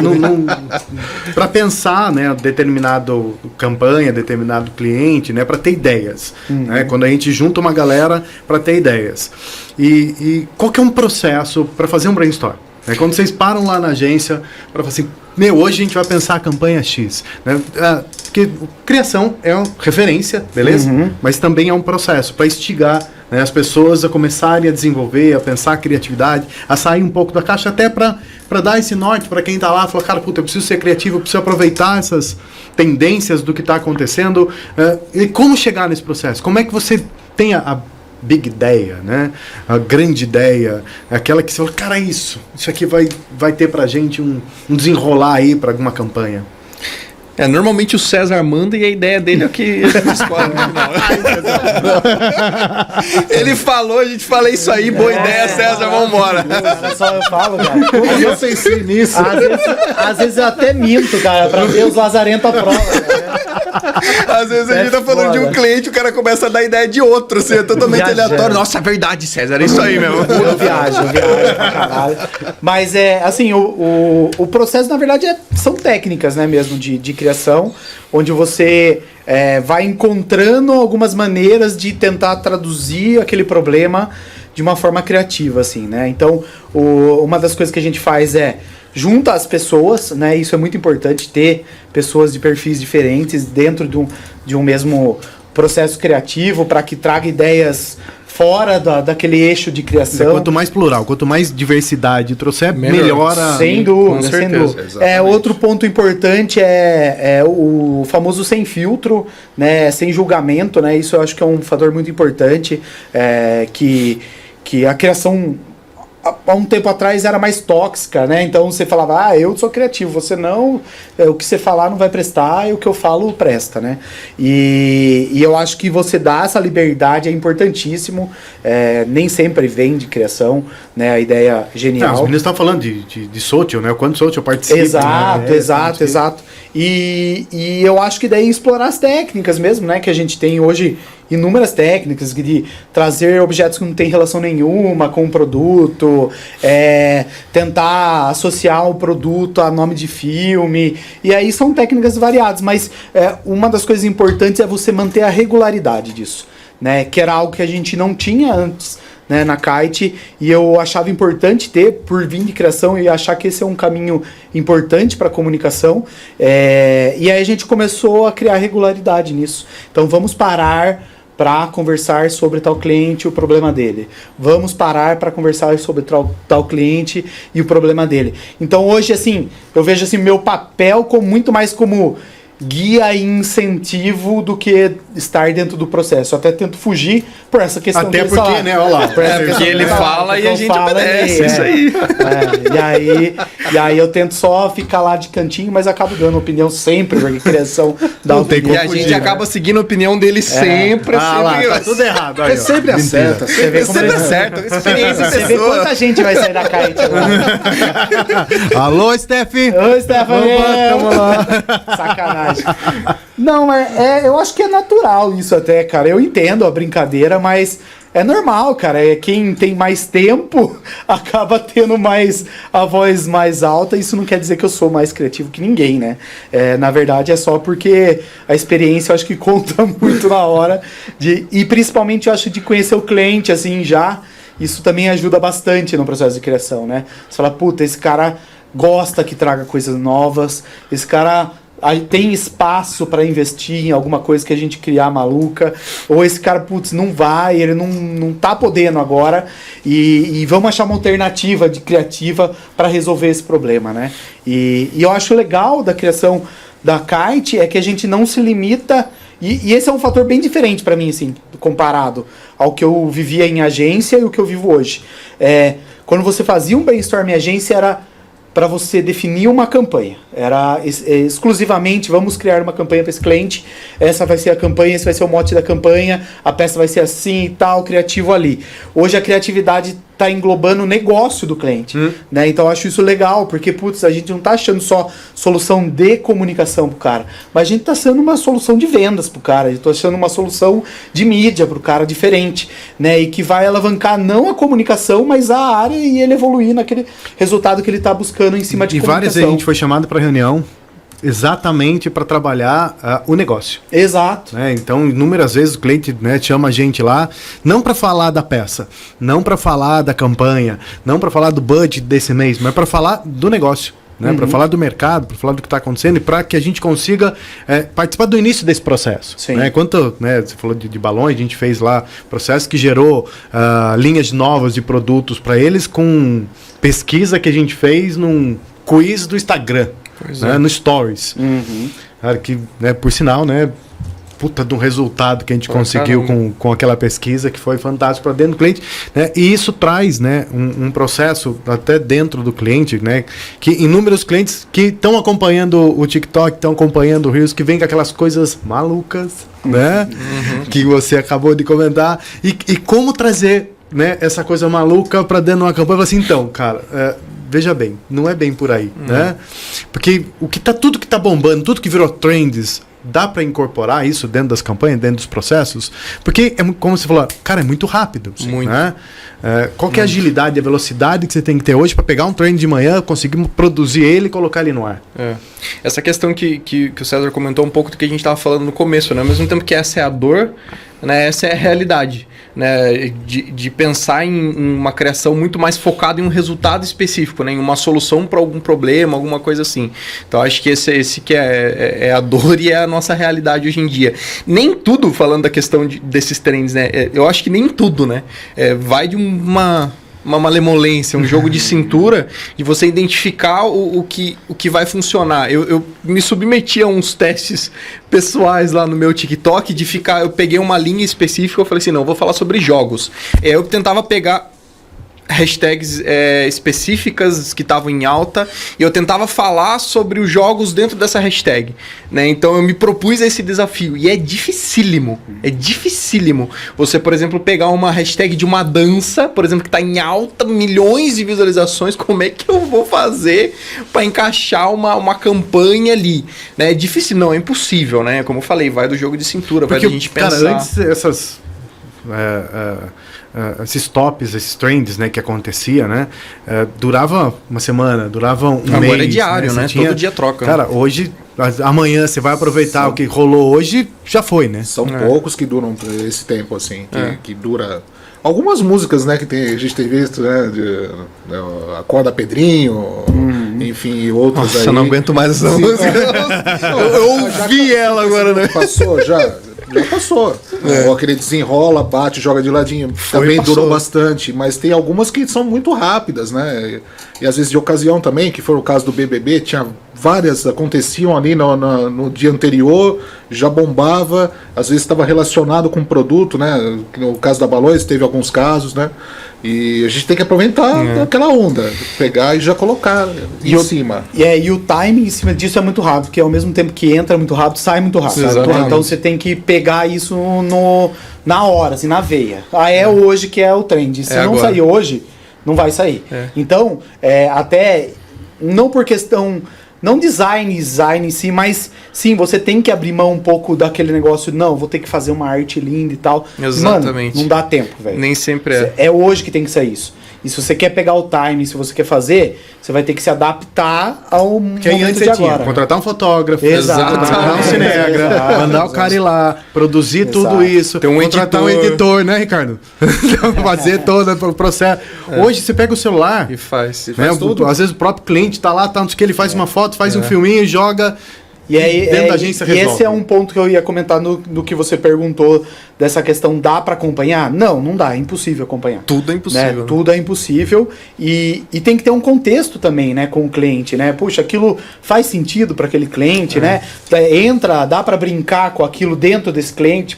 para pensar, né, determinado campanha, determinado cliente, né, para ter ideias, né? Quando a gente junta uma galera para ter ideias. E qual que é um processo para fazer um brainstorm? Quando vocês param lá na agência para falar assim, hoje a gente vai pensar a campanha X, né? Porque criação é uma referência, beleza? Mas também é um processo para instigar, né, as pessoas a começarem a desenvolver, a pensar a criatividade, a sair um pouco da caixa, até para dar esse norte para quem está lá, falar, cara, puta, eu preciso ser criativo, eu preciso aproveitar essas tendências do que está acontecendo. E como chegar nesse processo? Como é que você tem a big ideia, né? A grande ideia, aquela que você fala, cara, isso aqui vai ter pra gente um desenrolar aí para alguma campanha. Normalmente o César manda e a ideia dele é o que ele escolhe no final. Ele falou, a gente fala isso aí, boa ideia, César, vambora. Só eu falo, cara. Eu pensei nisso. Às vezes eu até minto, cara, pra ver os lazarentos à prova. Cara. Às vezes a gente tá falando de um cliente, o cara começa a dar ideia de outro, assim, é totalmente aleatório. Nossa, é verdade, César, é isso aí mesmo. Eu viajo pra caralho. Mas é assim, o processo, na verdade, são técnicas, né, mesmo, de criação, onde você vai encontrando algumas maneiras de tentar traduzir aquele problema de uma forma criativa, assim, né? Então, uma das coisas que a gente faz junta as pessoas, né? Isso é muito importante, ter pessoas de perfis diferentes dentro de um mesmo processo criativo para que traga ideias fora daquele eixo de criação. Quanto mais plural, quanto mais diversidade trouxer, melhora. Sem dúvida, sem dúvida. Outro ponto importante é o famoso sem filtro, né? Sem julgamento, né? Isso eu acho que é um fator muito importante, que a criação há um tempo atrás era mais tóxica, né? Então você falava, eu sou criativo, você não, o que você falar não vai prestar e o que eu falo presta, né? E eu acho que você dar essa liberdade é importantíssimo, nem sempre vem de criação, né? A ideia genial. Os meninos estão falando de social, né? O quanto social participa. Exato. E eu acho que daí explorar as técnicas mesmo, né? Que a gente tem hoje inúmeras técnicas de trazer objetos que não tem relação nenhuma com o produto, tentar associar o produto a nome de filme, e aí são técnicas variadas, mas uma das coisas importantes é você manter a regularidade disso, né? Que era algo que a gente não tinha antes, né, na Kite, e eu achava importante ter, por vir de criação, e achar que esse é um caminho importante para a comunicação, e aí a gente começou a criar regularidade nisso. Então vamos parar para conversar sobre tal cliente e o problema dele. Vamos parar para conversar sobre tal cliente e o problema dele. Então hoje, assim, eu vejo assim, meu papel muito mais como guia e incentivo do que estar dentro do processo. Eu até tento fugir por essa questão. Até porque, né, olha lá. Porque ele fala e a gente obedece, isso aí. E aí eu tento só ficar lá de cantinho, mas acabo dando opinião sempre, porque criação dá opinião. E a gente acaba seguindo a opinião dele sempre. Lá, tá tudo errado. Aí, sempre acerta. Sempre acerta. Experiência Você vê quanta gente vai sair da Kite agora. Alô, Steph! Oi, Stephanie! Vamos lá. Sacanagem. Não, eu acho que é natural isso até, cara. Eu entendo a brincadeira, mas é normal, cara. Quem tem mais tempo acaba tendo mais a voz mais alta. Isso não quer dizer que eu sou mais criativo que ninguém, né? Na verdade, é só porque a experiência eu acho que conta muito na hora e principalmente eu acho de conhecer o cliente, assim, já. Isso também ajuda bastante no processo de criação, né? Você fala, puta, esse cara gosta que traga coisas novas, esse cara tem espaço para investir em alguma coisa que a gente criar maluca, ou esse cara, putz, não vai, ele não tá podendo agora, e vamos achar uma alternativa criativa para resolver esse problema, né? E eu acho legal da criação da Kite é que a gente não se limita, e esse é um fator bem diferente para mim, assim, comparado ao que eu vivia em agência e o que eu vivo hoje. Quando você fazia um brainstorm em agência, era para você definir uma campanha. Era exclusivamente, vamos criar uma campanha para esse cliente, essa vai ser a campanha, esse vai ser o mote da campanha, a peça vai ser assim e tal, criativo ali. Hoje a criatividade está englobando o negócio do cliente, né? Então eu acho isso legal, porque, putz, a gente não está achando só solução de comunicação pro cara, mas a gente está achando uma solução de vendas pro cara, a gente está achando uma solução de mídia pro cara diferente, né? E que vai alavancar não a comunicação, mas a área e ele evoluir naquele resultado que ele está buscando em cima de comunicação. E várias vezes a gente foi chamado para reunião exatamente para trabalhar o negócio. Exato. Então, inúmeras vezes o cliente, né, chama a gente lá, não para falar da peça, não para falar da campanha, não para falar do budget desse mês, mas para falar do negócio. Né, para falar do mercado, para falar do que está acontecendo e para que a gente consiga participar do início desse processo. Né? Quanto, né, você falou de balões, a gente fez lá processo que gerou linhas novas de produtos para eles com pesquisa que a gente fez num quiz do Instagram, né, no Stories. Cara, que, né, por sinal, né, puta de um resultado que a gente conseguiu com aquela pesquisa que foi fantástico para dentro do cliente, né? E isso traz, né, um processo até dentro do cliente, né, que inúmeros clientes que estão acompanhando o TikTok, estão acompanhando o Reels, que vem com aquelas coisas malucas, né, que você acabou de comentar, e como trazer, né, essa coisa maluca para dentro de uma campanha. Assim, então, cara, veja bem, não é bem por aí, né? Porque tudo que tá bombando, tudo que virou trends dá para incorporar isso dentro das campanhas, dentro dos processos? Porque, como você falou, cara, é muito rápido. Muito. Né? Qual que é a agilidade, a velocidade que você tem que ter hoje para pegar um trend de manhã, conseguir produzir ele e colocar ele no ar? Essa questão que o César comentou um pouco do que a gente estava falando no começo, né? Ao mesmo tempo que essa é a dor, né? Essa é a realidade, né? De pensar em uma criação muito mais focada em um resultado específico, né? Em uma solução para algum problema, alguma coisa assim. Então acho que esse que é a dor e é a nossa realidade hoje em dia. Nem tudo, falando da questão desses trends, né? Eu acho que nem tudo, né? Vai de uma malemolência, um jogo de cintura, de você identificar o que vai funcionar. Eu me submeti a uns testes pessoais lá no meu TikTok eu peguei uma linha específica, eu falei assim, não, eu vou falar sobre jogos. Eu tentava pegar hashtags específicas que estavam em alta e eu tentava falar sobre os jogos dentro dessa hashtag, né? Então eu me propus esse desafio e é dificílimo você, por exemplo, pegar uma hashtag de uma dança, por exemplo, que está em alta, milhões de visualizações, como é que eu vou fazer para encaixar uma campanha ali, né? É difícil, não, é impossível, né? Como eu falei, vai do jogo de cintura, porque, vai da gente pensar. Cara, antes esses tops, esses trends, né, que acontecia, né, durava uma semana, durava um mês. Agora é diário, né? Todo dia troca. Cara, hoje, amanhã você vai aproveitar o que rolou hoje, já foi, né? São poucos que duram esse tempo, assim, que dura... Algumas músicas, né, que a gente tem visto, né, a Corda Pedrinho, enfim, e outras aí. Eu não aguento mais essa música. Eu ouvi ela agora, né? Passou já passou. Ou aquele desenrola, bate, joga de ladinho. Também durou bastante, mas tem algumas que são muito rápidas, né? E às vezes de ocasião também, que foi o caso do BBB, tinha várias, aconteciam ali no dia anterior, já bombava, às vezes estava relacionado com o produto, né? No caso da Balões teve alguns casos, né? E a gente tem que aproveitar aquela onda, pegar e já colocar em cima. E o timing em cima disso é muito rápido, porque ao mesmo tempo que entra muito rápido, sai muito rápido. Então você tem que pegar isso na hora, assim, na veia. Hoje que é o trend. Se não sair hoje, não vai sair. Então, até não por questão... Não design em si, mas sim, você tem que abrir mão um pouco daquele negócio, não, vou ter que fazer uma arte linda e tal. Exatamente. Mano, não dá tempo, velho. Nem sempre é. É hoje que tem que sair isso. E se você quer pegar o time, se você quer fazer, você vai ter que se adaptar ao que aí antes de agora. Tinha, contratar um fotógrafo, contratar um cinegra, mandar o cara ir lá, produzir tudo isso, tem contratar um editor, né, Ricardo? Fazer todo o processo. Hoje você pega o celular e faz tudo. Às vezes o próprio cliente tá lá, que ele faz uma foto, faz um filminho, joga. E aí, dentro da agência resolve. Esse é um ponto que eu ia comentar no que você perguntou dessa questão, dá para acompanhar? Não dá, é impossível acompanhar. Tudo é impossível. Né? Tudo é impossível e tem que ter um contexto também, né, com o cliente, né? Puxa, aquilo faz sentido para aquele cliente, né? Dá para brincar com aquilo dentro desse cliente.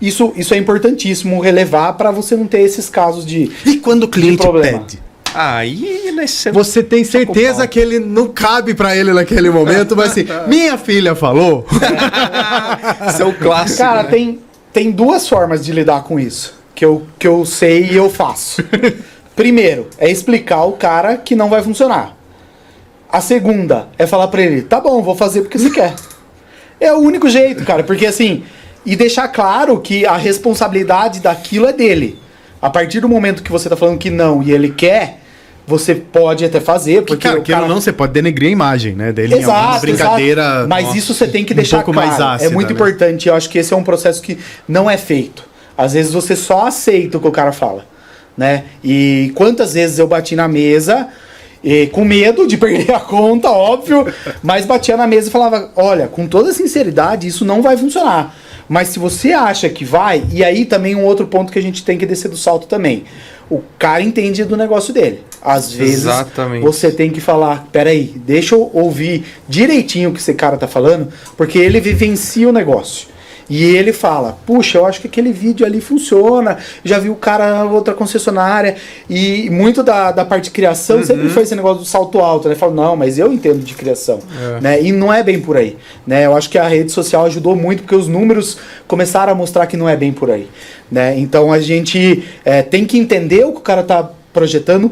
Isso é importantíssimo relevar para você não ter esses casos de E quando o cliente pede? Aí, você tem certeza que ele não cabe pra ele naquele momento, mas assim, minha filha falou. Isso é o clássico. Cara, né? tem duas formas de lidar com isso que eu sei e eu faço. Primeiro, é explicar ao cara que não vai funcionar. A segunda é falar pra ele, tá bom, vou fazer porque você quer. É o único jeito, cara, porque assim, e deixar claro que a responsabilidade daquilo é dele. A partir do momento que você tá falando que não e ele quer, você pode até fazer, porque cara, não, você pode denegrir a imagem, né, dele. Exato, brincadeira. Exato. Mas isso você tem que deixar pouco claro. Mais ácida, é muito importante. Eu acho que esse é um processo que não é feito. Às vezes você só aceita o que o cara fala, né? E quantas vezes eu bati na mesa com medo de perder a conta, óbvio, mas batia na mesa e falava, olha, com toda sinceridade, isso não vai funcionar. Mas se você acha que vai, e aí também um outro ponto que a gente tem que descer do salto também. O cara entende do negócio dele. Às vezes você tem que falar, peraí, deixa eu ouvir direitinho o que esse cara tá falando, porque ele vivencia o negócio. E ele fala, puxa, eu acho que aquele vídeo ali funciona, já vi o cara na outra concessionária, e muito da parte de criação sempre foi esse negócio do salto alto, né? Fala, não, mas eu entendo de criação, né? E não é bem por aí, né? Eu acho que a rede social ajudou muito, porque os números começaram a mostrar que não é bem por aí, né? Então a gente tem que entender o que o cara tá projetando,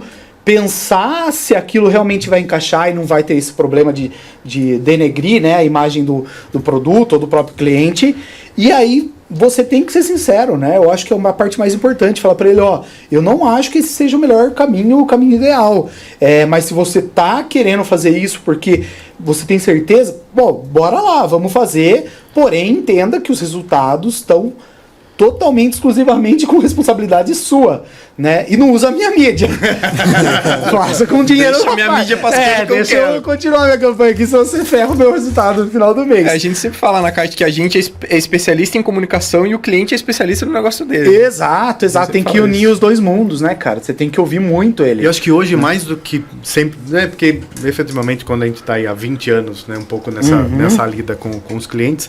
pensar se aquilo realmente vai encaixar e não vai ter esse problema de denegrir, né, a imagem do produto ou do próprio cliente. E aí você tem que ser sincero, né? Eu acho que é uma parte mais importante, falar para ele, ó, eu não acho que esse seja o melhor caminho, o caminho ideal. Mas se você tá querendo fazer isso porque você tem certeza, bom, bora lá, vamos fazer, porém entenda que os resultados estão totalmente, exclusivamente com responsabilidade sua, né? E não usa a minha mídia. Faça com dinheiro. Deixa a minha mídia passar que eu deixa quero. eu continuar minha campanha aqui, senão você ferra o meu resultado no final do mês. A gente sempre fala na Kite que a gente é especialista em comunicação e o cliente é especialista no negócio dele. Exato. Tem que unir os dois mundos, né, cara? Você tem que ouvir muito ele. E eu acho que hoje, mais do que sempre, né, porque efetivamente quando a gente está aí há 20 anos, né, um pouco nessa lida com os clientes,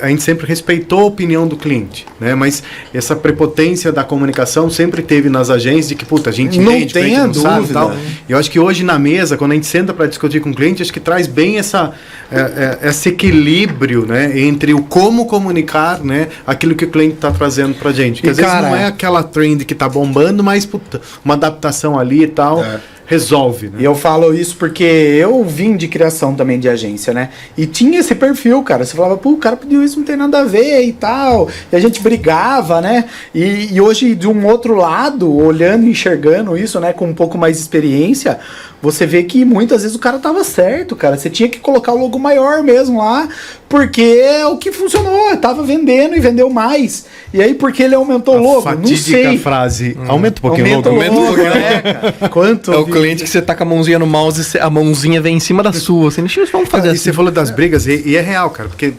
a gente sempre respeitou a opinião do cliente, né? Mas essa prepotência da comunicação sempre teve nas agências de que, puta, a gente Não entende, tenha não sabe, dúvida, tal. né? E eu acho que hoje na mesa, quando a gente senta para discutir com o cliente, acho que traz bem esse equilíbrio, né, entre o como comunicar, né, aquilo que o cliente está trazendo pra gente. Que E, às vezes cara, não é aquela trend que tá bombando, mas puta, uma adaptação ali e tal. Resolve, né? E eu falo isso porque eu vim de criação também de agência, né? E tinha esse perfil, cara. Você falava, pô, o cara pediu isso, não tem nada a ver e tal. E a gente brigava, né? E hoje, de um outro lado, olhando e enxergando isso, né, com um pouco mais de experiência, você vê que muitas vezes o cara tava certo, cara. Você tinha que colocar o logo maior mesmo lá, porque é o que funcionou. Tava vendendo e vendeu mais. E aí, porque ele aumentou o logo? Não sei. Frase, aumenta um pouquinho Aumenta o logo. o logo, né, cara? Quanto? É o cliente que você tá com a mãozinha no mouse e a mãozinha vem em cima da sua. Você deixa vamos fazer E assim. você falou das brigas, e é real, cara, porque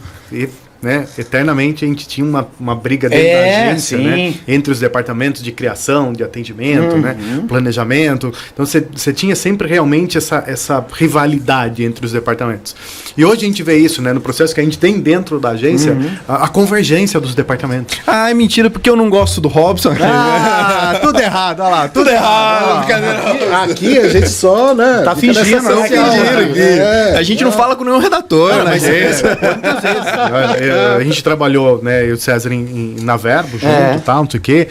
né, eternamente a gente tinha uma briga dentro da agência, sim. né, entre os departamentos de criação, de atendimento, né, planejamento. Então você tinha sempre realmente essa rivalidade entre os departamentos. E hoje a gente vê isso, né, no processo que a gente tem dentro da agência, a convergência dos departamentos. Ah, é mentira, porque eu não gosto do Robson. Tudo errado, olha lá, tudo errado. Aqui a gente só, né? Tá fica fingindo, nessa né? social, Fingindo aqui. É. A gente não fala com nenhum redator, né? Mas quantas vezes? A gente trabalhou, né, eu e o César na Verbo junto, tal, não sei o quê.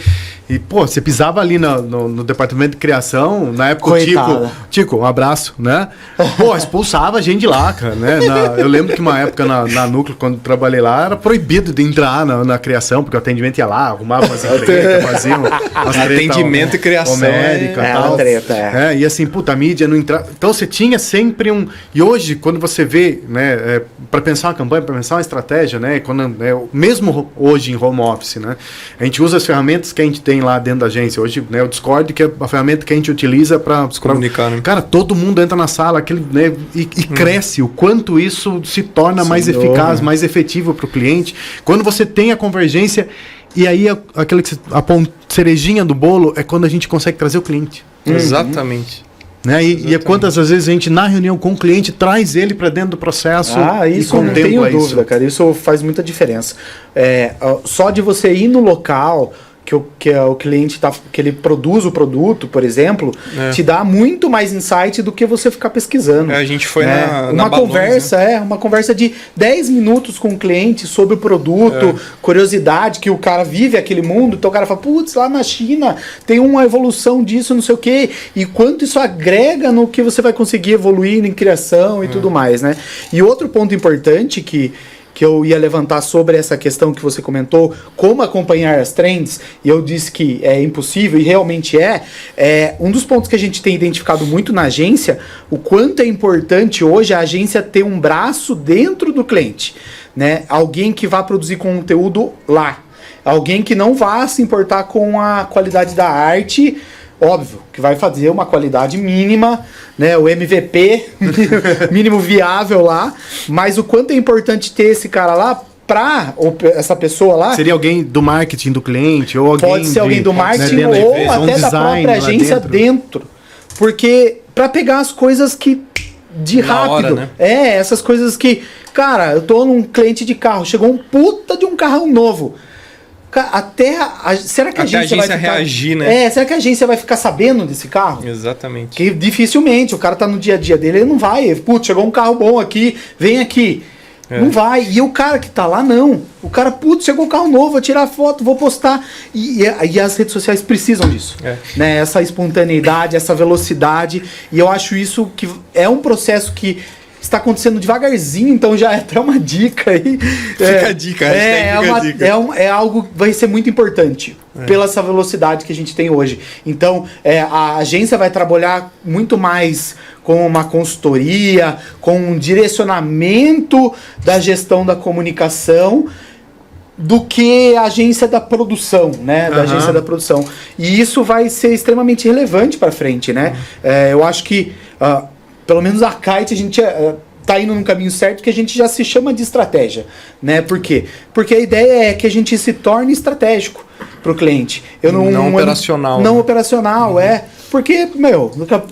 E, pô, você pisava ali no departamento de criação, na época Coitada. o Tico, um abraço, né? Pô, expulsava a gente de lá, cara, né? Eu lembro que uma época na Núcleo, quando eu trabalhei lá, era proibido de entrar na criação, porque o atendimento ia lá, arrumava umas encrencas, fazia umas treta Atendimento e criação homérica é tal. uma treta, E assim, puta, a mídia não entrava. Então você tinha sempre um... E hoje, quando você vê, né, para pensar uma campanha, para pensar uma estratégia, né, mesmo hoje em home office, né, a gente usa as ferramentas que a gente tem lá dentro da agência. Hoje, né, o Discord, que é a ferramenta que a gente utiliza para se comunicar, né? Cara, todo mundo entra na sala, né, e cresce. O quanto isso se torna mais eficaz, mais efetivo para o cliente. Quando você tem a convergência, e aí aquela a cerejinha do bolo é quando a gente consegue trazer o cliente. Exatamente. Né? E quantas às vezes a gente, na reunião com o cliente, traz ele para dentro do processo Isso e eu não tenho contempla dúvida, isso. cara. Isso faz muita diferença. Só de você ir no local que o cliente que ele produz o produto, por exemplo, te dá muito mais insight do que você ficar pesquisando. A gente foi né? na Balões, conversa, uma conversa de 10 minutos com o cliente sobre o produto, curiosidade, que o cara vive aquele mundo, então o cara fala, putz, lá na China tem uma evolução disso, não sei o quê, e quanto isso agrega no que você vai conseguir evoluir em criação e tudo mais, né? E outro ponto importante que eu ia levantar sobre essa questão que você comentou, como acompanhar as trends, e eu disse que é impossível, e realmente um dos pontos que a gente tem identificado muito na agência, o quanto é importante hoje a agência ter um braço dentro do cliente, né? Alguém que vá produzir conteúdo lá, alguém que não vá se importar com a qualidade da arte, óbvio, que vai fazer uma qualidade mínima, né, o MVP, mínimo viável lá, mas o quanto é importante ter esse cara lá ou essa pessoa lá... Seria alguém do marketing do cliente, ou alguém... Pode ser alguém do marketing, né, ou até da própria agência dentro. Porque, para pegar as coisas que... de na rápido. hora, né? Essas coisas que... Cara, eu tô num cliente de carro, chegou um puta de um carro novo. Será que a agência vai ficar, reagir, né? será que a agência vai ficar sabendo desse carro? Exatamente. Que dificilmente, o cara tá no dia a dia dele, ele não vai. Putz, chegou um carro bom aqui, vem aqui. Não vai. E o cara que tá lá, não. O cara, putz, chegou um carro novo, vou tirar foto, vou postar. E as redes sociais precisam disso. Né? Essa espontaneidade, essa velocidade. E eu acho isso que é um processo que está acontecendo devagarzinho, então já é até uma dica aí. Fica a dica, dica. É algo que vai ser muito importante. Pela essa velocidade que a gente tem hoje. Então, a agência vai trabalhar muito mais com uma consultoria, com um direcionamento da gestão da comunicação, do que a agência da produção, né? Da agência da produção. E isso vai ser extremamente relevante para frente, né? Eu acho que, pelo menos a Kite, a gente tá indo num caminho certo, que a gente já se chama de estratégia, né? Por quê? Porque a ideia é que a gente se torne estratégico para o cliente. Não operacional. Não operacional, Porque,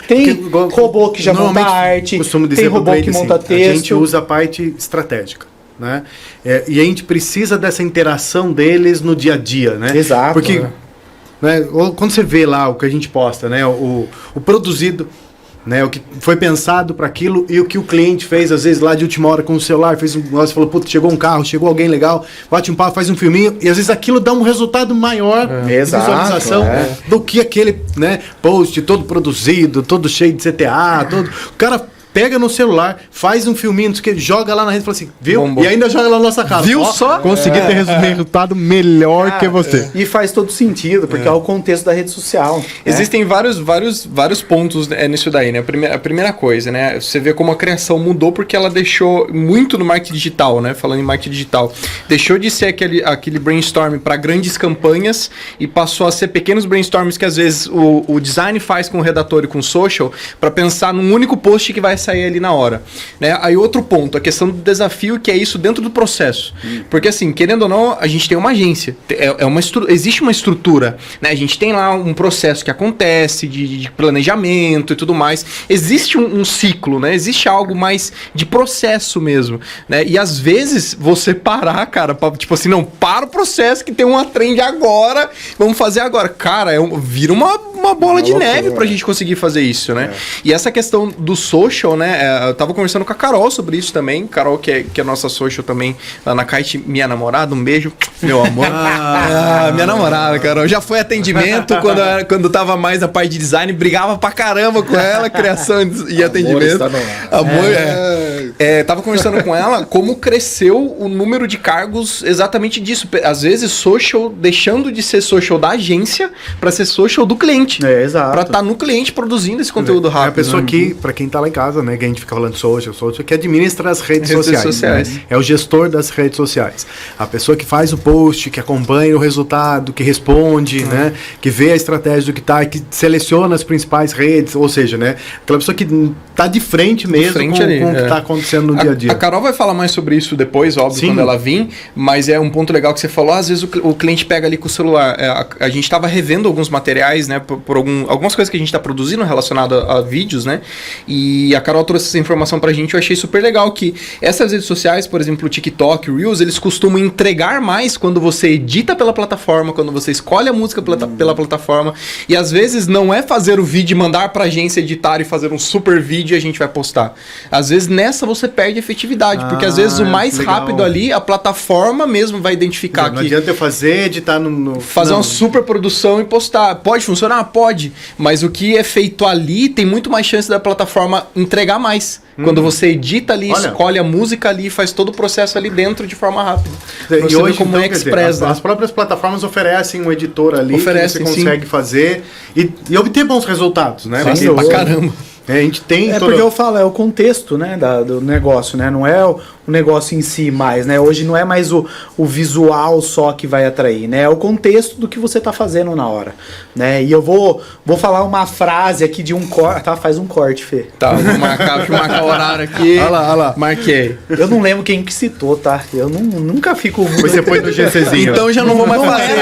tem robô que já monta arte, tem robô que monta texto. A gente usa a parte estratégica, né? E a gente precisa dessa interação deles no dia a dia, né? Exato. Porque né, quando você vê lá o que a gente posta, né? O produzido, né, o que foi pensado para aquilo e o que o cliente fez, às vezes lá de última hora com o celular, fez um negócio, falou, puta, chegou um carro, chegou alguém legal, bate um papo, faz um filminho, e às vezes aquilo dá um resultado maior de visualização do que aquele, né, post todo produzido, todo cheio de CTA, todo... O cara pega no celular, faz um filminho, joga lá na rede e fala assim, viu? Bombou. E ainda joga lá na nossa cara. Viu só? Consegui ter resultado melhor que você. E faz todo sentido, porque é o contexto da rede social. Existem vários pontos nisso daí, né? A primeira coisa, né? Você vê como a criação mudou porque ela deixou muito no marketing digital, né? Falando em marketing digital. Deixou de ser aquele brainstorm para grandes campanhas e passou a ser pequenos brainstorms que às vezes o design faz com o redator e com o social para pensar num único post que vai sair ali na hora, né? Aí outro ponto, a questão do desafio, que é isso dentro do processo. Porque assim, querendo ou não, a gente tem uma agência, existe uma estrutura, né? A gente tem lá um processo que acontece de planejamento e tudo mais. Existe um ciclo, né? Existe algo mais de processo mesmo, né? E às vezes você parar, cara, tipo assim, não, para o processo que tem uma trend agora, vamos fazer agora. Cara, vira uma bola de neve pra gente conseguir fazer isso, né? E essa questão do social, né? Eu tava conversando com a Carol sobre isso também. Carol, que é nossa social também lá na Kite, minha namorada, um beijo, meu amor. Minha namorada, Carol. Já foi atendimento quando tava mais a parte de design, brigava pra caramba com ela, criação e atendimento. Tava conversando com ela como cresceu o número de cargos exatamente disso. Às vezes, social deixando de ser social da agência pra ser social do cliente. Exato. Pra estar no cliente produzindo esse conteúdo rápido. É a pessoa que, pra quem tá lá em casa, né, que a gente fica falando social, que administra as redes sociais. Né? É o gestor das redes sociais. A pessoa que faz o post, que acompanha o resultado, que responde, né, que vê a estratégia do que tá, que seleciona as principais redes, ou seja, né, aquela pessoa que tá de frente mesmo com o que tá acontecendo no dia a dia. A Carol vai falar mais sobre isso depois, óbvio, quando ela vir, mas é um ponto legal que você falou, às vezes o cliente pega ali com o celular. A gente tava revendo alguns materiais, né, por algumas coisas que a gente tá produzindo relacionado a vídeos, né, e a Carol trouxe essa informação pra gente, eu achei super legal que essas redes sociais, por exemplo, o TikTok, o Reels, eles costumam entregar mais quando você edita pela plataforma, quando você escolhe a música pela plataforma, e às vezes não é fazer o vídeo e mandar pra agência editar e fazer um super vídeo e a gente vai postar. Às vezes nessa você perde efetividade, porque às vezes o mais rápido ali, a plataforma mesmo vai identificar não adianta eu fazer, editar fazer uma super produção e postar. Pode funcionar? Pode. Mas o que é feito ali tem muito mais chance da plataforma entregar mais. Quando você edita ali, escolhe a música ali, faz todo o processo ali dentro de forma rápida. E hoje, como é Express, as próprias plataformas oferecem um editor ali que você consegue fazer e obter bons resultados, né? Sim, pra caramba. A gente tem porque eu falo, é o contexto, né, do negócio, né? Não é o negócio em si mais, né? Hoje não é mais o visual só que vai atrair, né? É o contexto do que você tá fazendo na hora, né? E eu vou falar uma frase aqui de um corte, tá? Faz um corte, Fê. Tá, vou marcar o horário aqui. Olha lá. Marquei. Eu não lembro quem que citou, tá? Eu nunca fico... Você foi no GCzinho. Então já não vou mais fazer.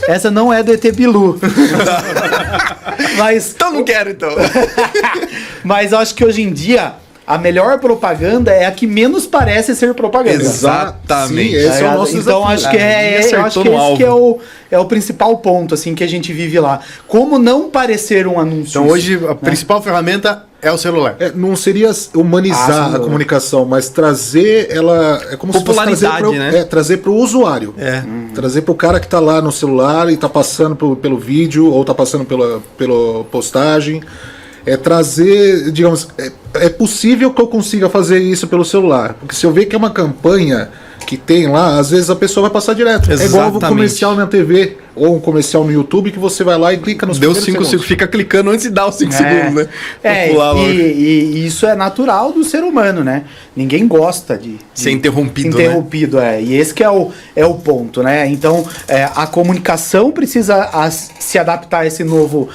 Essa não é do ET Bilu. Mas... Então não quero, então. Mas eu acho que hoje em dia a melhor propaganda é a que menos parece ser propaganda. Exatamente. Sim, esse é o nosso desafio. Então acho que esse que é o principal ponto assim que a gente vive lá. Como não parecer um anúncio? Então hoje a principal ferramenta é o celular. Não seria humanizar a comunicação, mas trazer ela... É como popularidade, né? Trazer para o usuário. Trazer para o cara que está lá no celular e está passando pelo vídeo ou está passando pela postagem. Trazer, digamos... É possível que eu consiga fazer isso pelo celular. Porque se eu ver que é uma campanha que tem lá, às vezes a pessoa vai passar direto. Exatamente. É igual um comercial na TV ou um comercial no YouTube que você vai lá e clica nos Deu 5 segundos. Fica clicando antes de dar os 5 segundos, né? E isso é natural do ser humano, né? Ninguém gosta de ser interrompido, né? E esse que é o ponto, né? Então, a comunicação precisa se adaptar a esse novo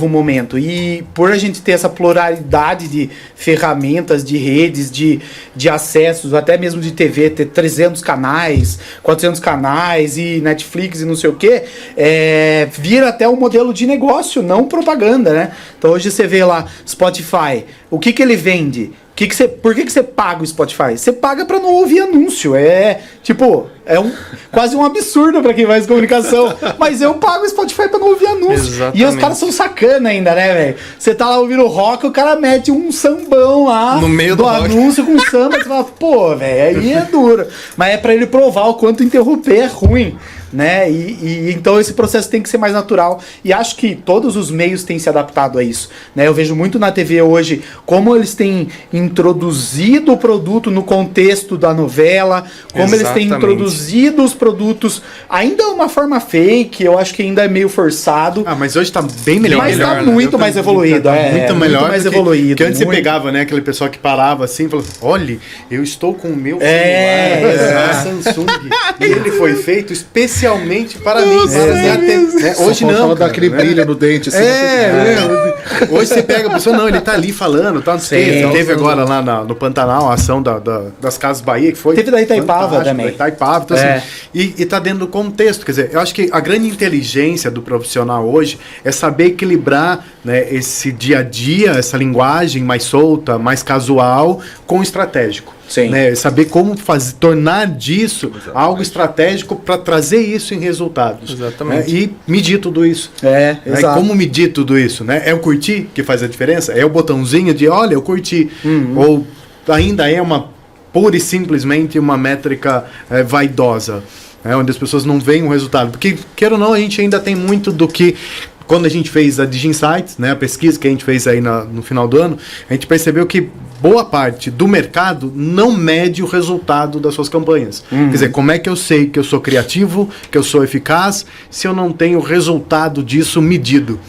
momento. E por a gente ter essa pluralidade de ferramentas, de redes, de acessos, até mesmo de TV, ter 300 canais, 400 canais e Netflix e não sei o quê, vira até um modelo de negócio, não propaganda, né? Então hoje você vê lá Spotify, o que ele vende? Por que você paga o Spotify? Você paga pra não ouvir anúncio. Quase um absurdo pra quem faz comunicação. Mas eu pago o Spotify pra não ouvir anúncio. Exatamente. E os caras são sacana ainda, né, velho? Você tá lá ouvindo rock, o cara mete um sambão lá no meio do anúncio com samba. Você fala, pô, velho, aí é duro. Mas é pra ele provar o quanto interromper é ruim, né? E então esse processo tem que ser mais natural. E acho que todos os meios têm se adaptado a isso, né? Eu vejo muito na TV hoje como eles têm introduzido o produto no contexto da novela, como eles têm introduzido os produtos, ainda uma forma fake, eu acho que ainda é meio forçado. Mas hoje tá bem melhor. Mas tá muito mais evoluído. Muito melhor. Muito mais evoluído. Porque antes você pegava, né, aquele pessoal que parava assim e falava, olha, eu estou com o meu celular, Samsung, e ele foi feito especialmente para mim. Hoje não. Fala daquele brilho no dente. Assim, hoje você pega a pessoa, não, ele tá ali falando, tá? Teve agora lá no Pantanal a ação das Casas Bahia, que foi... Teve da Itaipava também. Da Itaipava, então, assim, e tá dentro do contexto, quer dizer, eu acho que a grande inteligência do profissional hoje é saber equilibrar, né, esse dia a dia, essa linguagem mais solta, mais casual, com o estratégico. Sim. Né, saber como tornar disso algo estratégico para trazer isso em resultados. Exatamente. Né, e medir tudo isso. Exato. Como medir tudo isso? Né? É o curtir que faz a diferença? É o botãozinho de, olha, eu curti. Ou ainda é pura e simplesmente uma métrica vaidosa, onde as pessoas não veem o resultado. Porque, queira ou não, a gente ainda tem muito do que... Quando a gente fez a DigiInsights, né, a pesquisa que a gente fez aí no final do ano, a gente percebeu que boa parte do mercado não mede o resultado das suas campanhas. Quer dizer, como é que eu sei que eu sou criativo, que eu sou eficaz, se eu não tenho o resultado disso medido?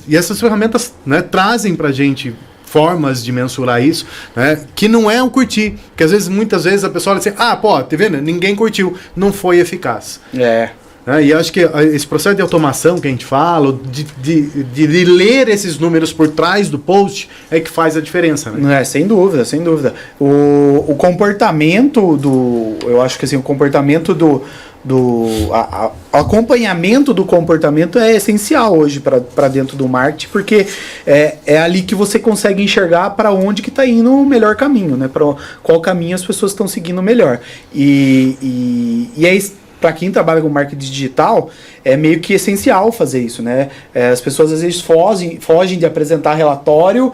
E essas ferramentas, né, trazem pra gente formas de mensurar isso, né, que não é um curtir. Porque muitas vezes a pessoa olha assim, tá vendo? Ninguém curtiu, não foi eficaz. E acho que esse processo de automação que a gente fala, de ler esses números por trás do post, é que faz a diferença, né? Sem dúvida, sem dúvida. O comportamento eu acho que assim, o comportamento acompanhamento do comportamento é essencial hoje para dentro do marketing, porque é ali que você consegue enxergar para onde que está indo o melhor caminho, né? Para qual caminho as pessoas estão seguindo melhor. E para quem trabalha com marketing digital, é meio que essencial fazer isso, né? As pessoas às vezes fogem de apresentar relatório,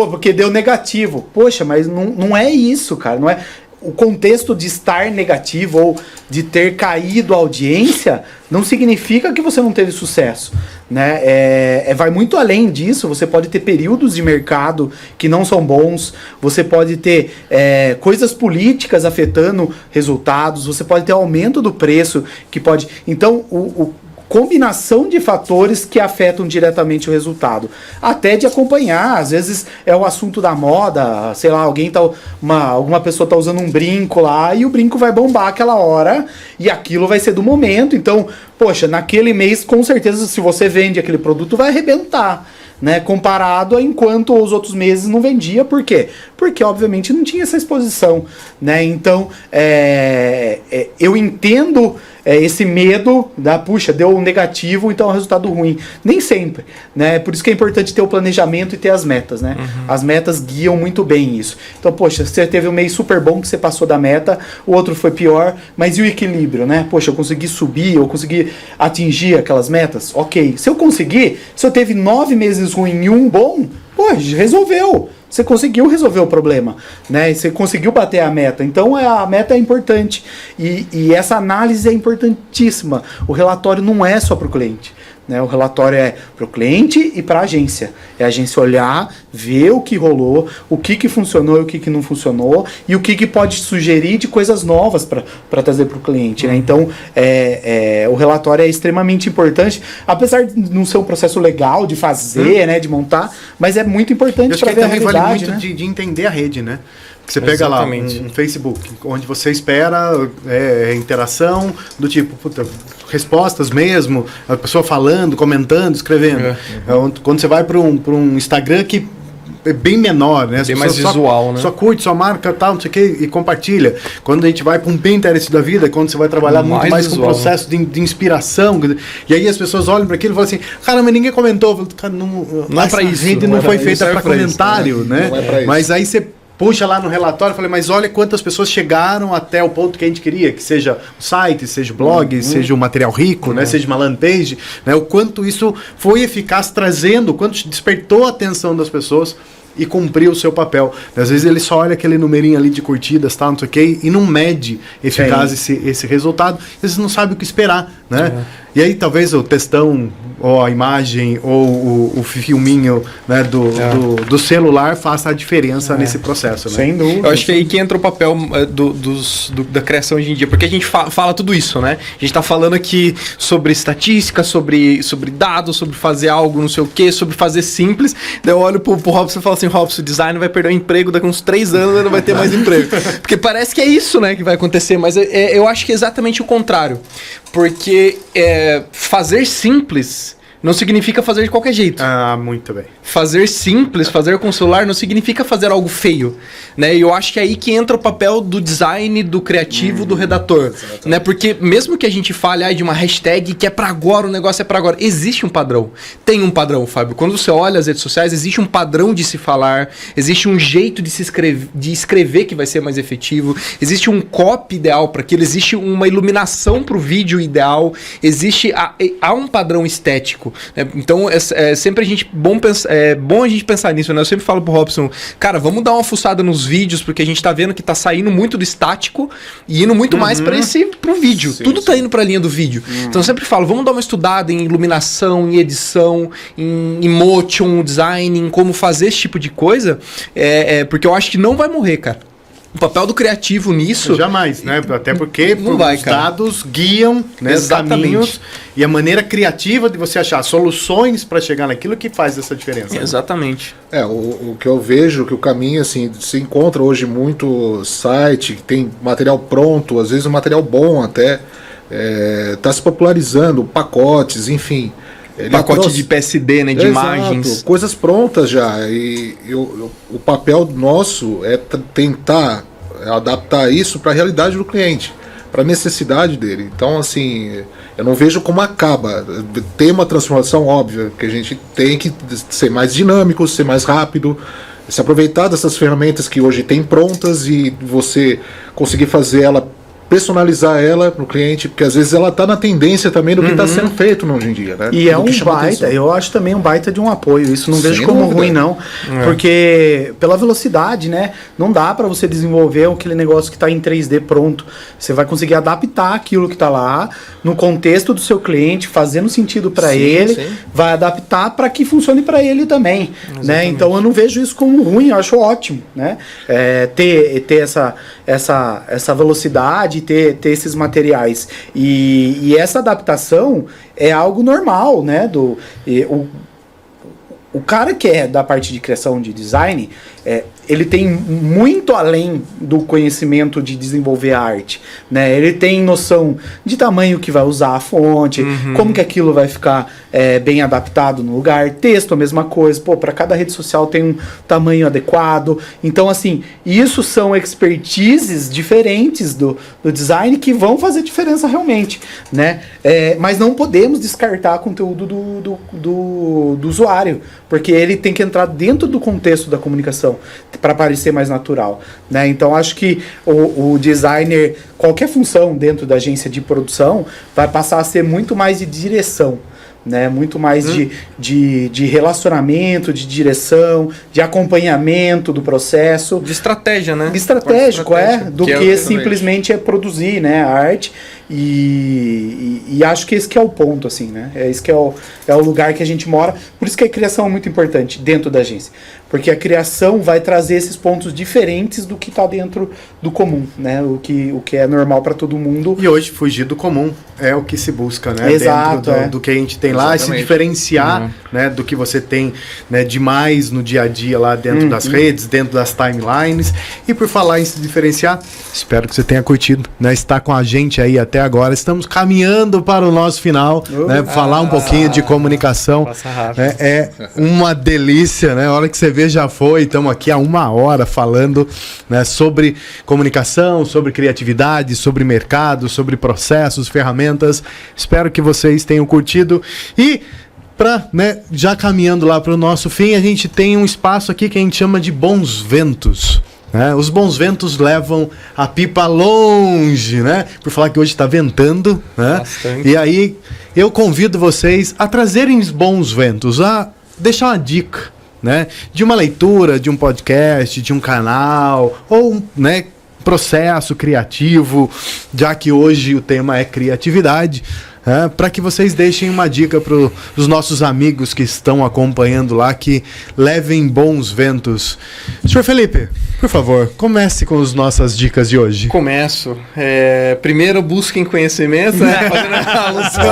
porque deu negativo. Poxa, mas não é isso, cara. Não é... O contexto de estar negativo ou de ter caído a audiência não significa que você não teve sucesso, né? Vai muito além disso. Você pode ter períodos de mercado que não são bons, você pode ter coisas políticas afetando resultados, você pode ter aumento do preço que pode... Então, combinação de fatores que afetam diretamente o resultado. Até de acompanhar, às vezes é o assunto da moda, sei lá, alguma pessoa está usando um brinco lá e o brinco vai bombar aquela hora e aquilo vai ser do momento. Então, poxa, naquele mês, com certeza, se você vende aquele produto, vai arrebentar, né? Comparado a enquanto os outros meses não vendia. Por quê? Porque, obviamente, não tinha essa exposição, né? Então, eu entendo esse medo puxa, deu um negativo, então é um resultado ruim. Nem sempre, né? Por isso que é importante ter o planejamento e ter as metas, né? As metas guiam muito bem isso. Então, poxa, você teve um mês super bom que você passou da meta, o outro foi pior, mas e o equilíbrio, né? Poxa, eu consegui subir, eu consegui atingir aquelas metas? Ok. Se eu conseguir, se eu teve 9 meses ruim e um bom, pô, resolveu. Você conseguiu resolver o problema, né? Você conseguiu bater a meta. Então a meta é importante. E essa análise é importantíssima. O relatório não é só para o cliente. Né? O relatório é para o cliente e para a agência. É a agência olhar, ver o que rolou, o que funcionou e o que não funcionou, e o que pode sugerir de coisas novas para trazer para o cliente. Né? Então, o relatório é extremamente importante, apesar de não ser um processo legal de fazer, né, de montar, mas é muito importante para ver a realidade. Vale muito, né? de entender a rede, né? Você pega lá um Facebook, onde você espera interação do tipo, puta, respostas mesmo, a pessoa falando, comentando, escrevendo. Quando você vai para um Instagram que é bem menor, né? Bem mais visual, né? Só curte, só marca, tal, não sei o que, e compartilha. Quando a gente vai para um Pinterest da vida, quando você vai trabalhar muito mais com o processo de inspiração, e aí as pessoas olham para aquilo e falam assim, cara, mas ninguém comentou. Cara, não é para isso. A rede não foi feita para comentário, né? Não é pra isso. Mas aí você puxa lá no relatório, falei, mas olha quantas pessoas chegaram até o ponto que a gente queria, que seja o site, seja o blog, seja o material rico, né, seja uma landing page, né, o quanto isso foi eficaz trazendo, o quanto despertou a atenção das pessoas e cumpriu o seu papel. Às vezes ele só olha aquele numerinho ali de curtidas, tal, não sei o que, e não mede eficaz esse resultado, às vezes não sabe o que esperar, né? E aí talvez o textão, ou a imagem, ou o filminho, né, do celular faça a diferença nesse processo, né? Sem dúvida. Eu acho que é aí que entra o papel da criação hoje em dia, porque a gente fala tudo isso, né? A gente tá falando aqui sobre estatística, sobre dados, sobre fazer algo, não sei o que, sobre fazer simples. Daí eu olho pro Robson e falo assim, Robson, o design vai perder o emprego daqui a uns 3 anos, ele não vai ter mais emprego. Porque parece que é isso, né, que vai acontecer, mas eu acho que é exatamente o contrário. Porque fazer simples não significa fazer de qualquer jeito. Ah, muito bem. Fazer simples, fazer com o celular não significa fazer algo feio, né? E eu acho que é aí que entra o papel do design, do criativo, do redator, né? Porque mesmo que a gente fale de uma hashtag que é pra agora, o negócio é pra agora, existe um padrão. Tem um padrão, Fábio. Quando você olha as redes sociais, existe um padrão de se falar, existe um jeito de escrever que vai ser mais efetivo, existe um copy ideal para aquilo, existe uma iluminação pro vídeo ideal, há um padrão estético. Então sempre é bom a gente pensar nisso, né? Eu sempre falo pro Robson, cara, vamos dar uma fuçada nos vídeos, porque a gente tá vendo que tá saindo muito do estático e indo muito mais pro vídeo. Tudo tá indo pra linha do vídeo. Então eu sempre falo, vamos dar uma estudada em iluminação, em edição, em motion design, em como fazer esse tipo de coisa, porque eu acho que não vai morrer, cara. O papel do criativo nisso... Jamais, né? Até porque os dados guiam, né, os caminhos e a maneira criativa de você achar soluções para chegar naquilo que faz essa diferença. Né? Exatamente. O que eu vejo, que o caminho, assim, se encontra hoje muito site, que tem material pronto, às vezes um material bom até, está se popularizando, pacotes, enfim... Pacote de PSD, né, de imagens. Coisas prontas já. E o papel nosso é tentar adaptar isso para a realidade do cliente, para a necessidade dele. Então, assim, eu não vejo como acaba. Tem uma transformação óbvia, que a gente tem que ser mais dinâmico, ser mais rápido, se aproveitar dessas ferramentas que hoje tem prontas e você conseguir fazer ela, personalizar ela pro cliente, porque às vezes ela tá na tendência também do que está sendo feito hoje em dia, né? E é um baita, eu acho também um baita de um apoio, isso não vejo como ruim não, porque pela velocidade, né, não dá para você desenvolver aquele negócio que está em 3D pronto, você vai conseguir adaptar aquilo que está lá, no contexto do seu cliente, fazendo sentido para ele, vai adaptar para que funcione para ele também, né? Então eu não vejo isso como ruim, eu acho ótimo, né? Ter essa velocidade, ter esses materiais e essa adaptação é algo normal, né? O cara que é da parte de criação de design, ele tem muito além do conhecimento de desenvolver arte, né? Ele tem noção de tamanho que vai usar a fonte, como que aquilo vai ficar bem adaptado no lugar, texto a mesma coisa, para cada rede social tem um tamanho adequado. Então, assim, isso são expertises diferentes do design que vão fazer diferença realmente, né? Mas não podemos descartar conteúdo do usuário, porque ele tem que entrar dentro do contexto da comunicação para parecer mais natural, né? Então acho que o designer, qualquer função dentro da agência de produção vai passar a ser muito mais de direção, né? Muito mais de relacionamento, de direção, de acompanhamento do processo. De estratégia, né? Estratégico, do que que simplesmente produzir, né, a arte. E acho que esse que é o ponto, assim, né? Esse que é o lugar que a gente mora. Por isso que a criação é muito importante dentro da agência. Porque a criação vai trazer esses pontos diferentes do que está dentro do comum, né? O que é normal para todo mundo. E hoje fugir do comum é o que se busca, né? Exato, dentro do que a gente tem lá, se diferenciar, né, do que você tem, né, demais no dia a dia lá dentro das redes, dentro das timelines. E por falar em se diferenciar, espero que você tenha curtido, né? Estar com a gente aí até agora. Estamos caminhando para o nosso final, né? Falar um pouquinho de comunicação. Passa rápido. É uma delícia, né? A hora que você vê já foi, estamos aqui há 1 hora falando, né, sobre comunicação, sobre criatividade, sobre mercado, sobre processos, ferramentas. Espero que vocês tenham curtido. E né, já caminhando lá para o nosso fim, a gente tem um espaço aqui que a gente chama de bons ventos. Os bons ventos levam a pipa longe, né? Por falar que hoje está ventando, né? Bastante. E aí eu convido vocês a trazerem os bons ventos, a deixar uma dica, né? De uma leitura, de um podcast, de um canal, ou, né, processo criativo, já que hoje o tema é criatividade. Para que vocês deixem uma dica para os nossos amigos que estão acompanhando lá, que levem bons ventos. Senhor Felipe, por favor, comece com as nossas dicas de hoje. Começo. Primeiro, busquem conhecimento, né? Fazendo a alusão.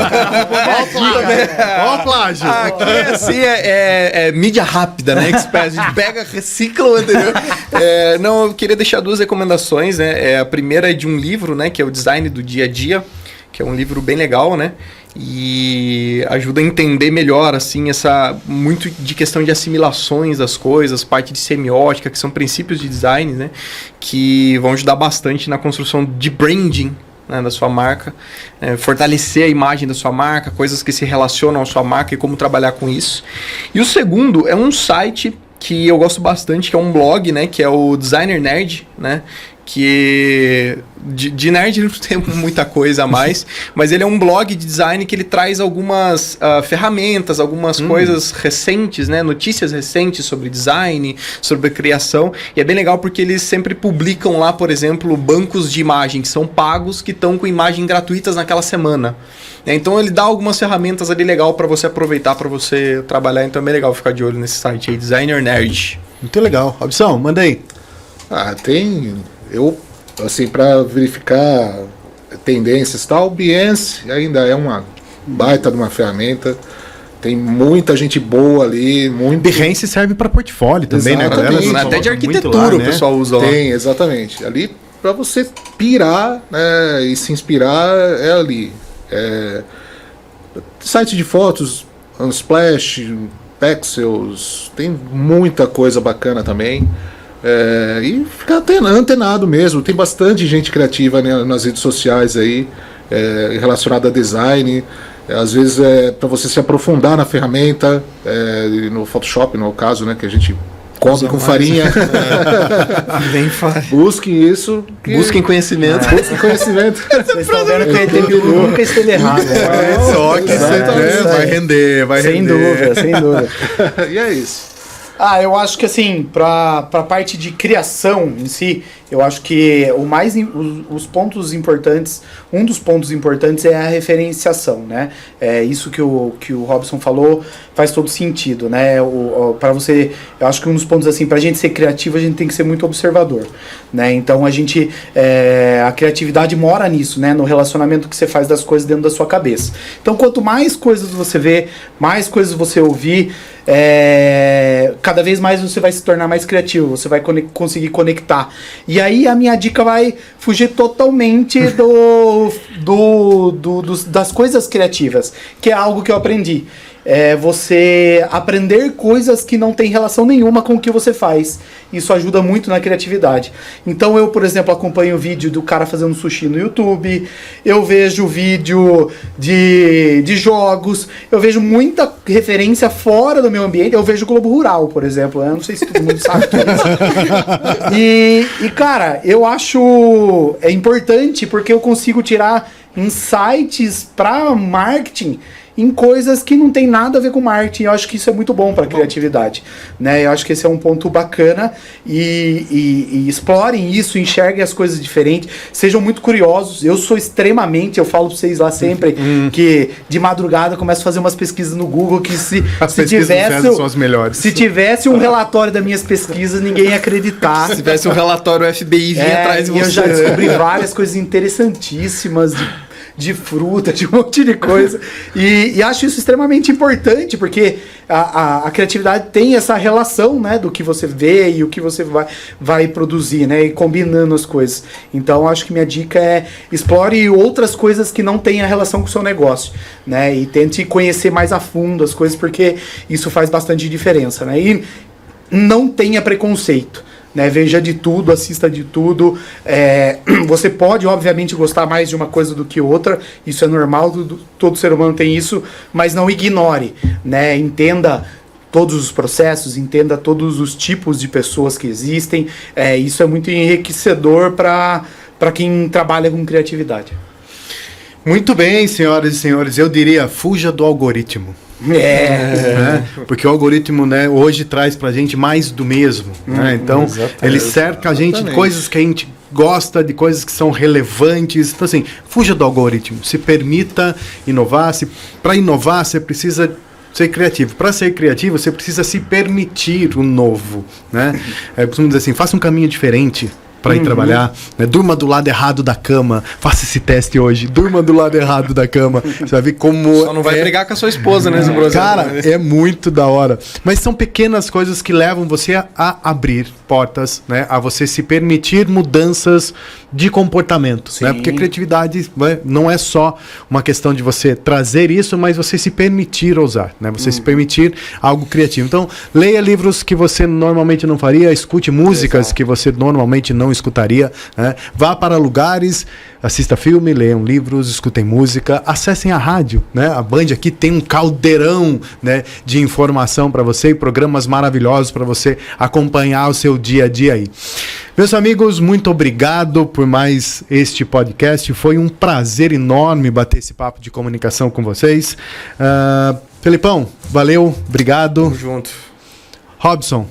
Ó, plágio. Aqui, assim, é mídia rápida, né? A gente pega, recicla o anterior. Não, eu queria deixar 2 recomendações, né? A primeira é de um livro, né? Que é o Design do Dia a Dia, que é um livro bem legal, né? E ajuda a entender melhor, assim, muito de questão de assimilações das coisas, parte de semiótica, que são princípios de design, né? Que vão ajudar bastante na construção de branding, né, da sua marca, fortalecer a imagem da sua marca, coisas que se relacionam à sua marca e como trabalhar com isso. E o segundo é um site que eu gosto bastante, que é um blog, né? Que é o Designer Nerd, né? Que de nerd não tem muita coisa a mais, mas ele é um blog de design que ele traz algumas ferramentas, algumas coisas recentes, né? Notícias recentes sobre design, sobre criação, e é bem legal porque eles sempre publicam lá, por exemplo, bancos de imagem que são pagos, que estão com imagem gratuitas naquela semana. Então ele dá algumas ferramentas ali legal para você aproveitar, para você trabalhar, então é bem legal ficar de olho nesse site aí, Designer Nerd. Muito legal. Robson, manda aí. Eu, assim, para verificar tendências e tal, o Behance ainda é uma baita de uma ferramenta. Tem muita gente boa ali. Behance serve para portfólio também, né, galera? Até de arquitetura lá, né? O pessoal usa lá. Tem, exatamente. Ali, para você pirar, né, e se inspirar, é ali. Site de fotos, Unsplash, Pexels, tem muita coisa bacana também. E ficar antenado mesmo. Tem bastante gente criativa, né, nas redes sociais aí, relacionada a design. Às vezes para você se aprofundar na ferramenta, no Photoshop, no caso, né, que a gente come com farinha. Busquem isso. Busquem conhecimento. Busquem conhecimento. Vocês estão vendo que o ET Bilu nunca esteve errado. Só que vai render, vai render. Sem dúvida. E é isso. Eu acho que assim, para a parte de criação em si, eu acho que os pontos importantes, um dos pontos importantes é a referenciação, né? Isso que o Robson falou faz todo sentido, né? Para você, eu acho que um dos pontos assim, para a gente ser criativo, a gente tem que ser muito observador, né? Então a criatividade mora nisso, né? No relacionamento que você faz das coisas dentro da sua cabeça. Então, quanto mais coisas você vê, mais coisas você ouvir, cada vez mais você vai se tornar mais criativo, você vai conseguir conectar. E aí a minha dica vai fugir totalmente das coisas criativas, que é algo que eu aprendi. Você aprender coisas que não tem relação nenhuma com o que você faz. Isso ajuda muito na criatividade. Então eu, por exemplo, acompanho o vídeo do cara fazendo sushi no YouTube, eu vejo vídeo de jogos, eu vejo muita referência fora do meu ambiente, eu vejo Globo Rural, por exemplo, eu não sei se todo mundo sabe tudo isso. E cara, eu acho importante porque eu consigo tirar insights para marketing em coisas que não tem nada a ver com marketing. Eu acho que isso é muito bom para a criatividade, né? Eu acho que esse é um ponto bacana e explorem isso, enxerguem as coisas diferentes, sejam muito curiosos. Eu sou extremamente, eu falo para vocês lá sempre, que de madrugada eu começo a fazer umas pesquisas no Google que se tivesse são as melhores. Se tivesse um relatório das minhas pesquisas, ninguém ia acreditar. Se tivesse um relatório, o FBI vinha atrás de você. Eu já descobri várias coisas interessantíssimas de fruta, de um monte de coisa. E acho isso extremamente importante, porque a criatividade tem essa relação, né, do que você vê e o que você vai produzir, né, e combinando as coisas. Então, acho que minha dica é explore outras coisas que não tenham relação com o seu negócio, né, e tente conhecer mais a fundo as coisas, porque isso faz bastante diferença, né, e não tenha preconceito. Né, veja de tudo, assista de tudo. Você pode, obviamente, gostar mais de uma coisa do que outra. Isso é normal, todo ser humano tem isso, mas não ignore. Né? Entenda todos os processos, entenda todos os tipos de pessoas que existem. Isso é muito enriquecedor para quem trabalha com criatividade. Muito bem, senhoras e senhores. Eu diria, fuja do algoritmo. Porque o algoritmo, né, hoje traz pra gente mais do mesmo, né? Então ele cerca a gente de coisas que a gente gosta, de coisas que são relevantes. Então assim, fuja do algoritmo, se permita inovar. Para inovar você precisa ser criativo. Para ser criativo você precisa se permitir o novo, né? Eu costumo dizer assim, faça um caminho diferente para ir trabalhar, né? Durma do lado errado da cama. Faça esse teste hoje. Durma do lado errado da cama. Você vai ver como... Só não vai brigar com a sua esposa, né, Zubrosa? Cara, é muito da hora. Mas são pequenas coisas que levam você a abrir portas, né? A você se permitir mudanças de comportamento, né? Porque criatividade, né, não é só uma questão de você trazer isso, mas você se permitir ousar, né? Você se permitir algo criativo. Então, leia livros que você normalmente não faria, escute músicas que você normalmente não escutaria, né? Vá para lugares, assista filme, leiam livros, escutem música, acessem a rádio, né? A Band aqui tem um caldeirão, né, de informação para você e programas maravilhosos para você acompanhar o seu dia a dia aí. Meus amigos, muito obrigado por mais este podcast. Foi um prazer enorme bater esse papo de comunicação com vocês. Felipão, valeu, obrigado. Tamo junto. Robson.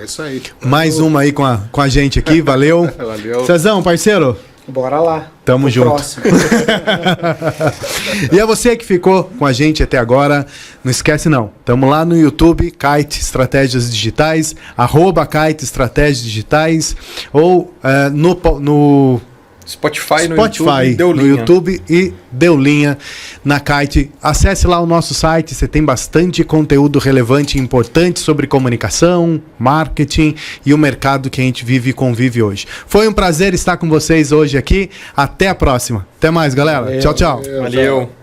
É isso aí. Mais uma aí com a gente aqui, valeu. Valeu. Cezão, parceiro. Bora lá. Tamo junto. Próximo. E a você que ficou com a gente até agora, não esquece não. Tamo lá no YouTube, Kite Estratégias Digitais, @Kite Estratégias Digitais, ou no Spotify no YouTube e deu linha na Kite. Acesse lá o nosso site, você tem bastante conteúdo relevante e importante sobre comunicação, marketing e o mercado que a gente vive e convive hoje. Foi um prazer estar com vocês hoje aqui. Até a próxima. Até mais, galera. Tchau, tchau. Valeu.